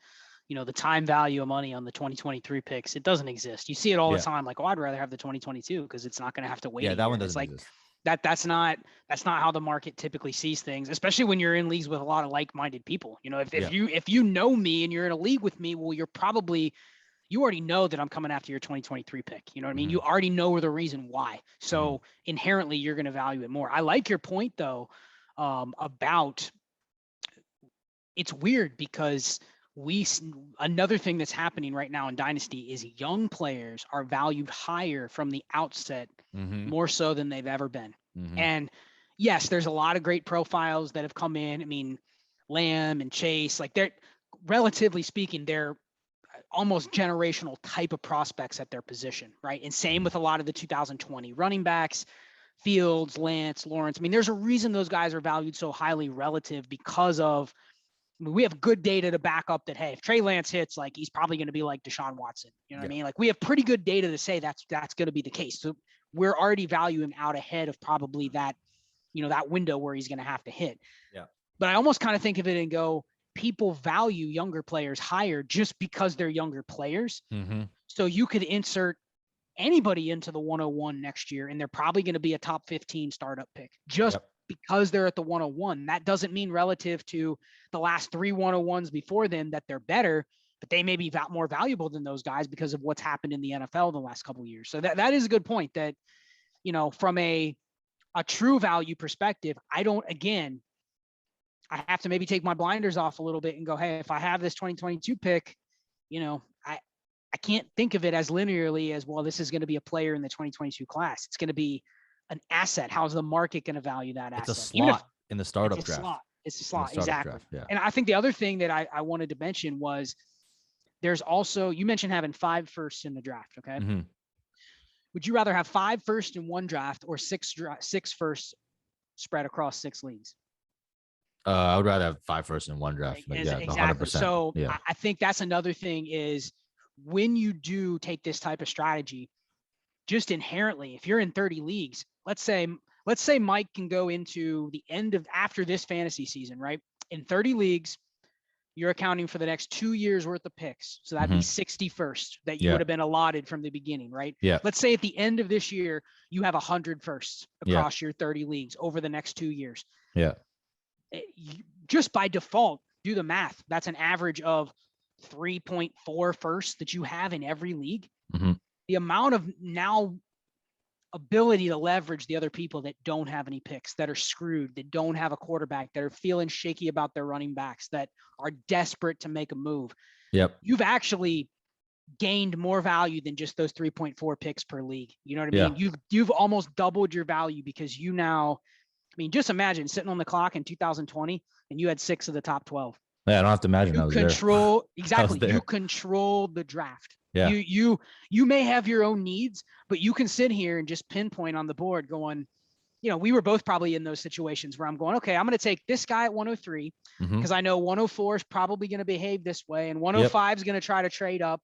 the time value of money on the 2023 picks, it doesn't exist. You see it all the time. Like, I'd rather have the 2022 because it's not going to have to wait. Yeah, that one doesn't exist. That's not how the market typically sees things, especially when you're in leagues with a lot of like-minded people. If you know me and you're in a league with me, well, you already know that I'm coming after your 2023 pick. You know what I mean? You already know the reason why. So inherently, you're going to value it more. I like your point though, about it's weird because another thing that's happening right now in Dynasty is young players are valued higher from the outset more so than they've ever been. Mm-hmm. And yes, there's a lot of great profiles that have come in. I mean, Lamb and Chase, like they're relatively speaking, they're almost generational type of prospects at their position, right? And same with a lot of the 2020 running backs, Fields, Lance, Lawrence. I mean, there's a reason those guys are valued so highly relative because of, I mean, we have good data to back up that, hey, if Trey Lance hits, like he's probably going to be like Deshaun Watson. You know what I mean? Like we have pretty good data to say that's going to be the case. So we're already valuing out ahead of probably that, you know, that window where he's going to have to hit. Yeah. But I almost kind of think of it and go, people value younger players higher just because they're younger players. Mm-hmm. So you could insert anybody into the 101 next year, and they're probably going to be a top 15 startup pick just because they're at the 101. That doesn't mean relative to the last 3 101s before then that they're better, but they may be more valuable than those guys because of what's happened in the NFL the last couple of years. So that is a good point that, you know, from a true value perspective, I have to maybe take my blinders off a little bit and go, hey, if I have this 2022 pick, you know, I can't think of it as linearly as, well, this is going to be a player in the 2022 class. It's going to be an asset. How's the market going to value that asset? It's a slot in the startup draft. It's a slot, exactly. Draft, yeah. And I think the other thing that I wanted to mention was there's also, you mentioned having 5 firsts in the draft, okay? Mm-hmm. Would you rather have 5 firsts in one draft or 6 firsts spread across 6 leagues? I would rather have 5 firsts in one draft. Right. Yeah, exactly. 100%. So yeah. I think that's another thing is when you do take this type of strategy, just inherently, if you're in 30 leagues, let's say Mike can go into the end of after this fantasy season, right? In 30 leagues, you're accounting for the next 2 years worth of picks. So that'd be 61st that you would have been allotted from the beginning, right? Yeah. Let's say at the end of this year, you have 100 firsts across your 30 leagues over the next 2 years. Yeah. Just by default, do the math. That's an average of 3.4 firsts that you have in every league. Mm-hmm. The amount of now ability to leverage the other people that don't have any picks, that are screwed, that don't have a quarterback, that are feeling shaky about their running backs, that are desperate to make a move. Yep. You've actually gained more value than just those 3.4 picks per league. You know what I mean? You've almost doubled your value because you now, I mean, just imagine sitting on the clock in 2020 and you had 6 of the top 12. Yeah, I don't have to imagine. You control exactly. You control the draft. Yeah. You may have your own needs, but you can sit here and just pinpoint on the board going, you know, we were both probably in those situations where I'm going, okay, I'm going to take this guy at 103 because I know 104 is probably going to behave this way and 105 is going to try to trade up.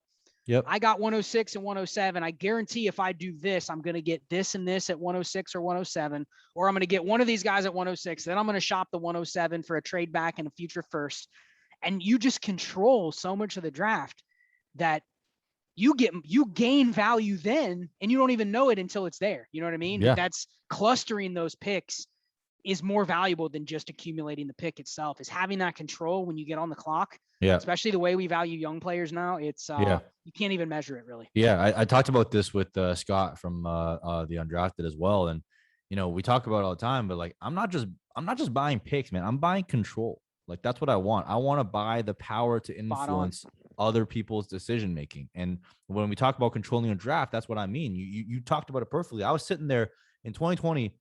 Yep. I got 106 and 107. I guarantee if I do this, I'm going to get this and this at 106 or 107, or I'm going to get one of these guys at 106. Then I'm going to shop the 107 for a trade back and a future first. And you just control so much of the draft that you gain value then, and you don't even know it until it's there. You know what I mean? Yeah. That's clustering those picks is more valuable than just accumulating the pick itself, is having that control when you get on the clock. Yeah. Especially the way we value young players now. It's you can't even measure it really. Yeah. I talked about this with Scott from the Undrafted as well. And, you know, we talk about it all the time, but like, I'm not just buying picks, man. I'm buying control. Like, that's what I want. I want to buy the power to influence other people's decision making. And when we talk about controlling a draft, that's what I mean. You talked about it perfectly. I was sitting there in 2020.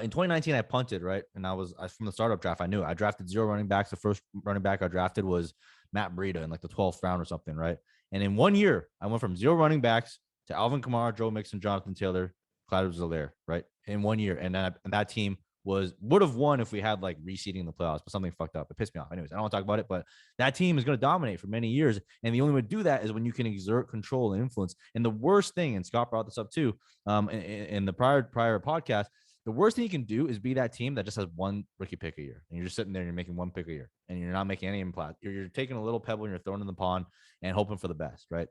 In 2019, I punted, right? And I was from the startup draft. I knew it. I drafted 0 running backs. The first running back I drafted was Matt Breida in like the 12th round or something, right? And in 1 year, I went from 0 running backs to Alvin Kamara, Joe Mixon, Jonathan Taylor, Clyde Edwards-Helaire, right? In 1 year. And that team would have won if we had like reseeding in the playoffs, but something fucked up. It pissed me off. Anyways, I don't want to talk about it, but that team is going to dominate for many years. And the only way to do that is when you can exert control and influence. And the worst thing, and Scott brought this up too, in the prior podcast, the worst thing you can do is be that team that just has 1 rookie pick a year. And you're just sitting there and you're making 1 pick a year and you're not making any impact. You're taking a little pebble and you're throwing in the pond and hoping for the best, right?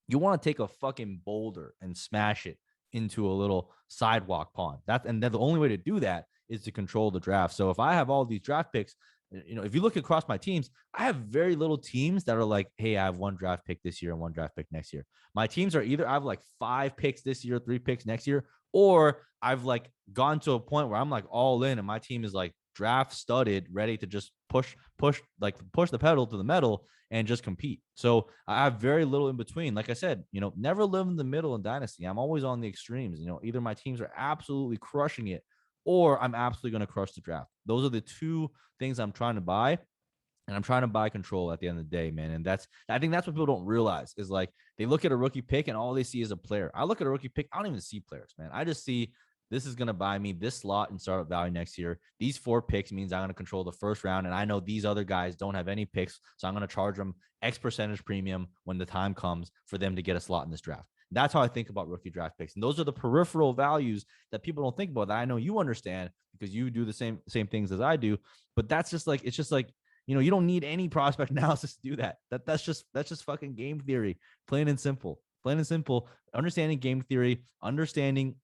You want to take a fucking boulder and smash it into a little sidewalk pond. And then the only way to do that is to control the draft. So if I have all these draft picks, you know, if you look across my teams, I have very little teams that are like, hey, I have 1 draft pick this year and 1 draft pick next year. My teams are either I have like 5 picks this year, 3 picks next year, or I've like gone to a point where I'm like all in and my team is like draft studded, ready to just push the pedal to the metal and just compete. So I have very little in between. Like I said, never live in the middle in Dynasty. I'm always on the extremes. Either my teams are absolutely crushing it or I'm absolutely going to crush the draft. Those are the two things I'm trying to buy. And I'm trying to buy control at the end of the day, man. And I think that's what people don't realize is like they look at a rookie pick and all they see is a player. I look at a rookie pick, I don't even see players, man. I just see this is going to buy me this slot in startup value next year. These 4 picks means I'm going to control the first round. And I know these other guys don't have any picks. So I'm going to charge them X percentage premium when the time comes for them to get a slot in this draft. That's how I think about rookie draft picks. And those are the peripheral values that people don't think about that I know you understand because you do the same things as I do. But that's just like, it's just like, you don't need any prospect analysis to do that. That's just fucking game theory, plain and simple. Understanding game theory, understanding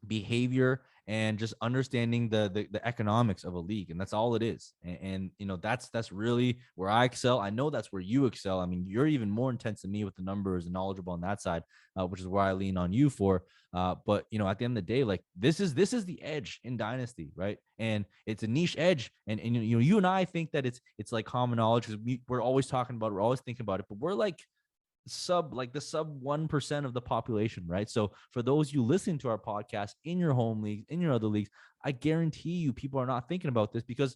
behavior, and just understanding the economics of a league, and that's all it is. And that's really where I excel. I know that's where you excel. I mean, you're even more intense than me with the numbers and knowledgeable on that side, which is where I lean on you for. But at the end of the day, like this is the edge in Dynasty, right? And it's a niche edge, and you and I think that it's like common knowledge because we're always talking about it, we're always thinking about it, but we're like the sub 1% of the population, right? So for those you listening to our podcast in your home leagues, in your other leagues, I guarantee you people are not thinking about this because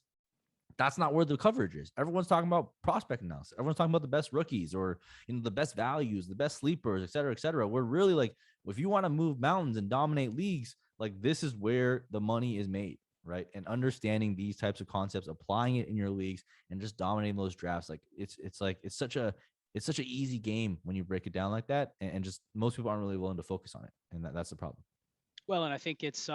that's not where the coverage is. Everyone's talking about prospect analysis. Everyone's talking about the best rookies or the best values, the best sleepers, et cetera, et cetera. We're really like, if you want to move mountains and dominate leagues, like this is where the money is made, right? And understanding these types of concepts, applying it in your leagues, and just dominating those drafts, like it's such an easy game when you break it down like that, and just most people aren't really willing to focus on it, and that's the problem. Well, and I think it's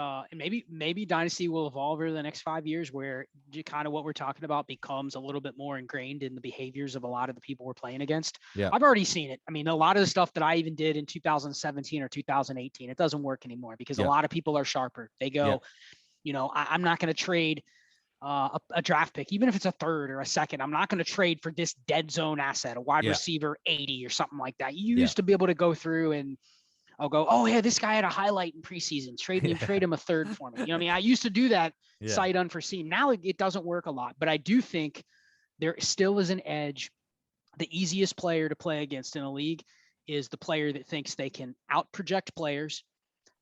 maybe Dynasty will evolve over the next 5 years where kind of what we're talking about becomes a little bit more ingrained in the behaviors of a lot of the people we're playing against. Yeah, I've already seen it. I mean, a lot of the stuff that I even did in 2017 or 2018, it doesn't work anymore because a lot of people are sharper. They go, I'm not going to trade a draft pick, even if it's a third or a second. I'm not going to trade for this dead zone asset, a wide receiver 80 or something like that. You used to be able to go through and I'll go, oh yeah, this guy had a highlight in preseason. Trade him a third for me. I used to do that sight unforeseen. Now it doesn't work a lot, but I do think there still is an edge. The easiest player to play against in a league is the player that thinks they can out project players.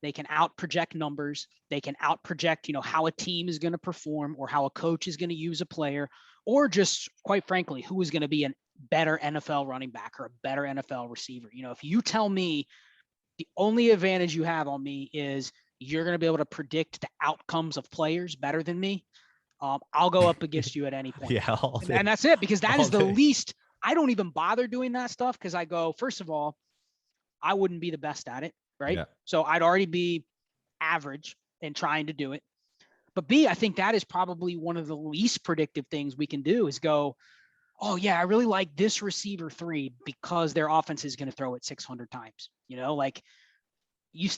They can out project numbers. They can out project, how a team is going to perform or how a coach is going to use a player, or just quite frankly, who is going to be a better NFL running back or a better NFL receiver. If you tell me the only advantage you have on me is you're going to be able to predict the outcomes of players better than me, I'll go up against you at any point. And that's it, because that is the least. I don't even bother doing that stuff because I go, first of all, I wouldn't be the best at it, right? Yeah. So I'd already be average in trying to do it. But B, I think that is probably one of the least predictive things we can do is go, oh yeah, I really like this receiver 3 because their offense is going to throw it 600 times. Like you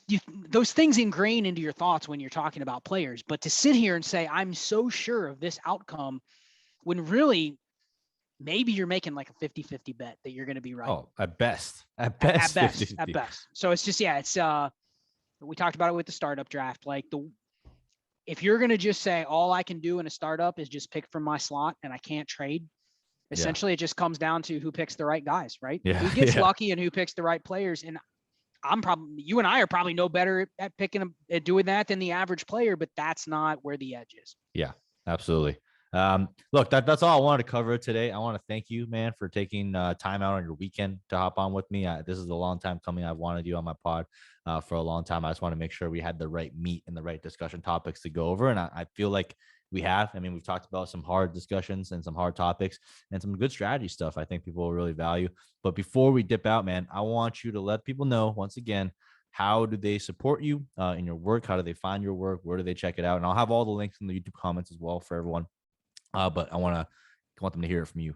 those things ingrain into your thoughts when you're talking about players. But to sit here and say, I'm so sure of this outcome, when really maybe you're making like a 50-50 bet that you're going to be right. Oh, at best. At best. So it's just, it's, we talked about it with the startup draft. Like if you're going to just say all I can do in a startup is just pick from my slot and I can't trade, essentially it just comes down to who picks the right guys, right? Who gets lucky and who picks the right players. And you and I are probably no better at at doing that than the average player, but that's not where the edge is. Yeah, absolutely. Look, that's all I wanted to cover today. I want to thank you, man, for taking time out on your weekend to hop on with me. This is a long time coming. I've wanted you on my pod for a long time. I just want to make sure we had the right meat and the right discussion topics to go over. And I feel like we have. I mean, we've talked about some hard discussions and some hard topics and some good strategy stuff I think people will really value. But before we dip out, man, I want you to let people know once again, how do they support you in your work? How do they find your work? Where do they check it out? And I'll have all the links in the YouTube comments as well for everyone. But I want them to hear it from you.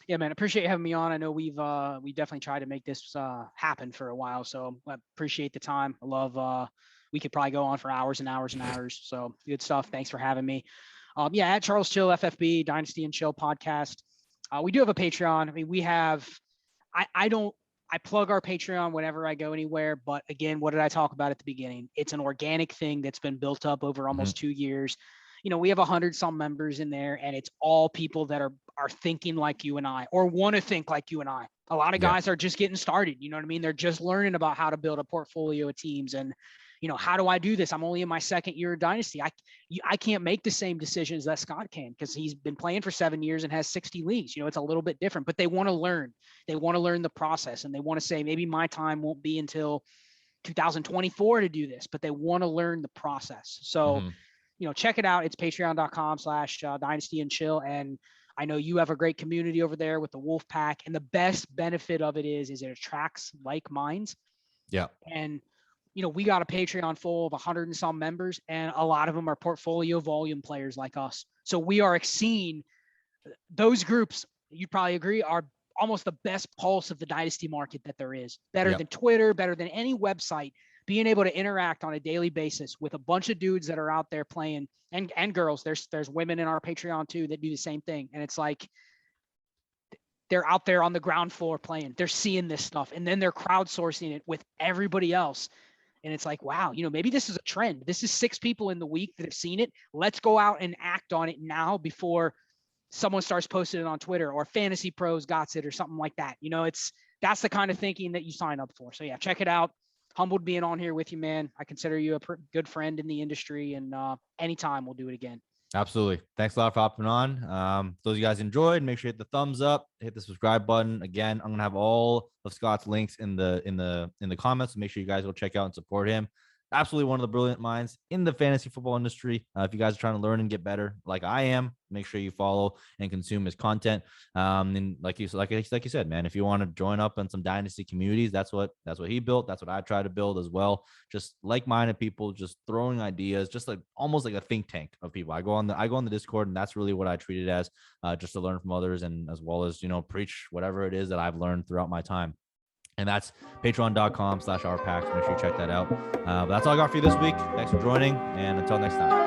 Yeah, man, appreciate you having me on. I know we definitely tried to make this happen for a while, so I appreciate the time. I love. We could probably go on for hours and hours and hours. So good stuff. Thanks for having me. At Charles Chill FFB Dynasty and Chill podcast. We do have a Patreon. I mean, we have. I plug our Patreon whenever I go anywhere. But again, what did I talk about at the beginning? It's an organic thing that's been built up over almost 2 years. we have 100 some members in there, and it's all people that are thinking like you and I, or want to think like you and I. A lot of guys are just getting started. You know what I mean? They're just learning about how to build a portfolio of teams. And, how do I do this? I'm only in my second year of dynasty. I can't make the same decisions that Scott can, because he's been playing for 7 years and has 60 leagues. It's a little bit different, but they want to learn. They want to learn the process, and they want to say, maybe my time won't be until 2024 to do this, but they want to learn the process. So, check it out. It's patreon.com/dynasty and chill. And I know you have a great community over there with the Wolf Pack, and the best benefit of it is it attracts like minds. Yeah. And, we got a Patreon full of 100 and some members, and a lot of them are portfolio volume players like us. So we are seeing those groups, you'd probably agree, are almost the best pulse of the dynasty market that there is. Better than Twitter, better than any website. Being able to interact on a daily basis with a bunch of dudes that are out there playing, and girls. There's women in our Patreon too that do the same thing. And it's like, they're out there on the ground floor playing. They're seeing this stuff, and then they're crowdsourcing it with everybody else. And it's like, wow, maybe this is a trend. This is 6 people in the week that have seen it. Let's go out and act on it now before someone starts posting it on Twitter, or Fantasy Pros got it or something like that. That's the kind of thinking that you sign up for. So yeah, check it out. Humbled being on here with you, man. I consider you a good friend in the industry, and anytime we'll do it again. Absolutely. Thanks a lot for hopping on. Those of you guys enjoyed, make sure you hit the thumbs up, hit the subscribe button. Again, I'm gonna have all of Scott's links in the comments. So make sure you guys go check out and support him. Absolutely one of the brilliant minds in the fantasy football industry. If you guys are trying to learn and get better, like I am, make sure you follow and consume his content. And like you said, man, if you want to join up in some dynasty communities, that's what he built. That's what I try to build as well. Just like-minded people, just throwing ideas, just like almost like a think tank of people. I go on the Discord, and that's really what I treat it as, just to learn from others, and as well as preach whatever it is that I've learned throughout my time. And that's patreon.com/ourpacks. Make sure you check that out. But that's all I got for you this week. Thanks for joining, and until next time.